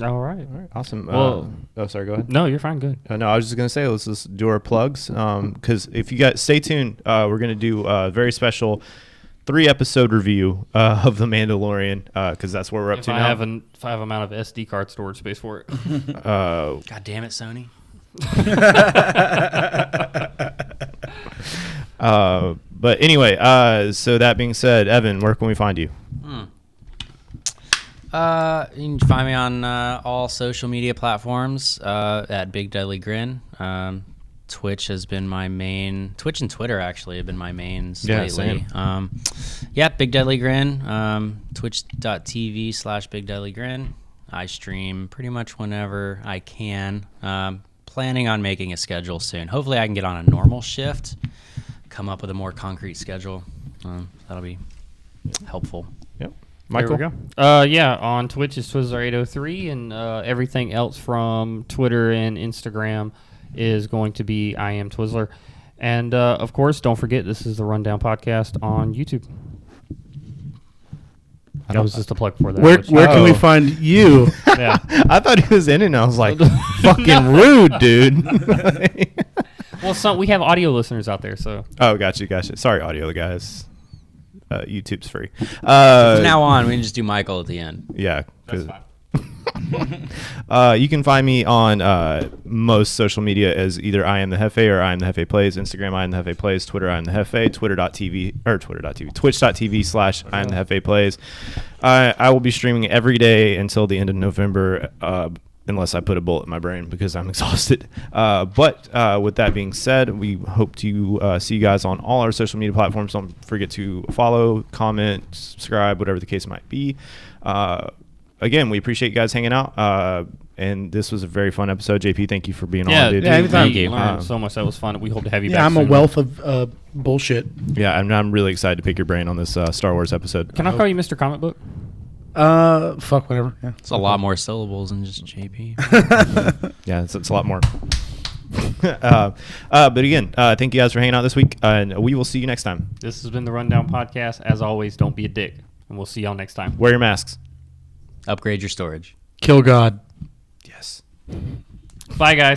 all right.
All right, awesome.
Well-
Sorry, go ahead.
No, you're fine. Good.
No, I was just gonna say let's just do our plugs. Because if you guys stay tuned, we're gonna do a very special 3-episode review of The Mandalorian. Because that's where we're up
If
to
I
now.
have an amount of SD card storage space for it.
God damn it, Sony.
But anyway, so that being said, Evan, where can we find you?
You can find me on all social media platforms at Big Deadly Grin. Twitch has been my main. Twitch and Twitter actually have been my mains lately. Big Deadly Grin. Twitch.tv/Big Deadly Grin. I stream pretty much whenever I can. Planning on making a schedule soon. Hopefully, I can get on a normal shift. Come up with a more concrete schedule. That'll be helpful.
Yep. Michael?
There we go. Yeah, on Twitch is Twizzler803, and everything else from Twitter and Instagram is going to be I Am Twizzler. And, of course, don't forget, this is the Rundown Podcast on YouTube. That was just a plug for that.
Where can we find you?
Yeah.
I thought he was in it, and I was like, fucking rude, dude.
Well, we have audio listeners out there, so.
Oh, gotcha. Sorry, audio guys. YouTube's free.
From now on, we can just do Michael at the end.
Yeah.
That's fine.
You can find me on most social media as either I Am the Hefe or I Am the Hefe Plays. Instagram, I Am the Hefe Plays. Twitter, I Am the Hefe. Twitch.tv / I Am the Hefe Plays. I will be streaming every day until the end of November, unless I put a bullet in my brain because I'm exhausted. But with that being said, we hope to see you guys on all our social media platforms. Don't forget to follow, comment, subscribe, whatever the case might be. Again, we appreciate you guys hanging out. And this was a very fun episode. JP, thank you for being on, dude.
Yeah, anytime.
Thank you. Learned so much. That was fun. We hope to have you back
Yeah, I'm a
soon.
wealth of bullshit.
Yeah, I'm really excited to pick your brain on this Star Wars episode.
Can I call you Mr. Comic Book?
Fuck whatever. Yeah.
It's a lot more syllables than just JP.
Yeah, it's a lot more. But again, thank you guys for hanging out this week, and we will see you next time.
This has been the Rundown Podcast. As always, don't be a dick. And we'll see y'all next time.
Wear your masks.
Upgrade your storage.
Kill God.
Yes.
Bye, guys.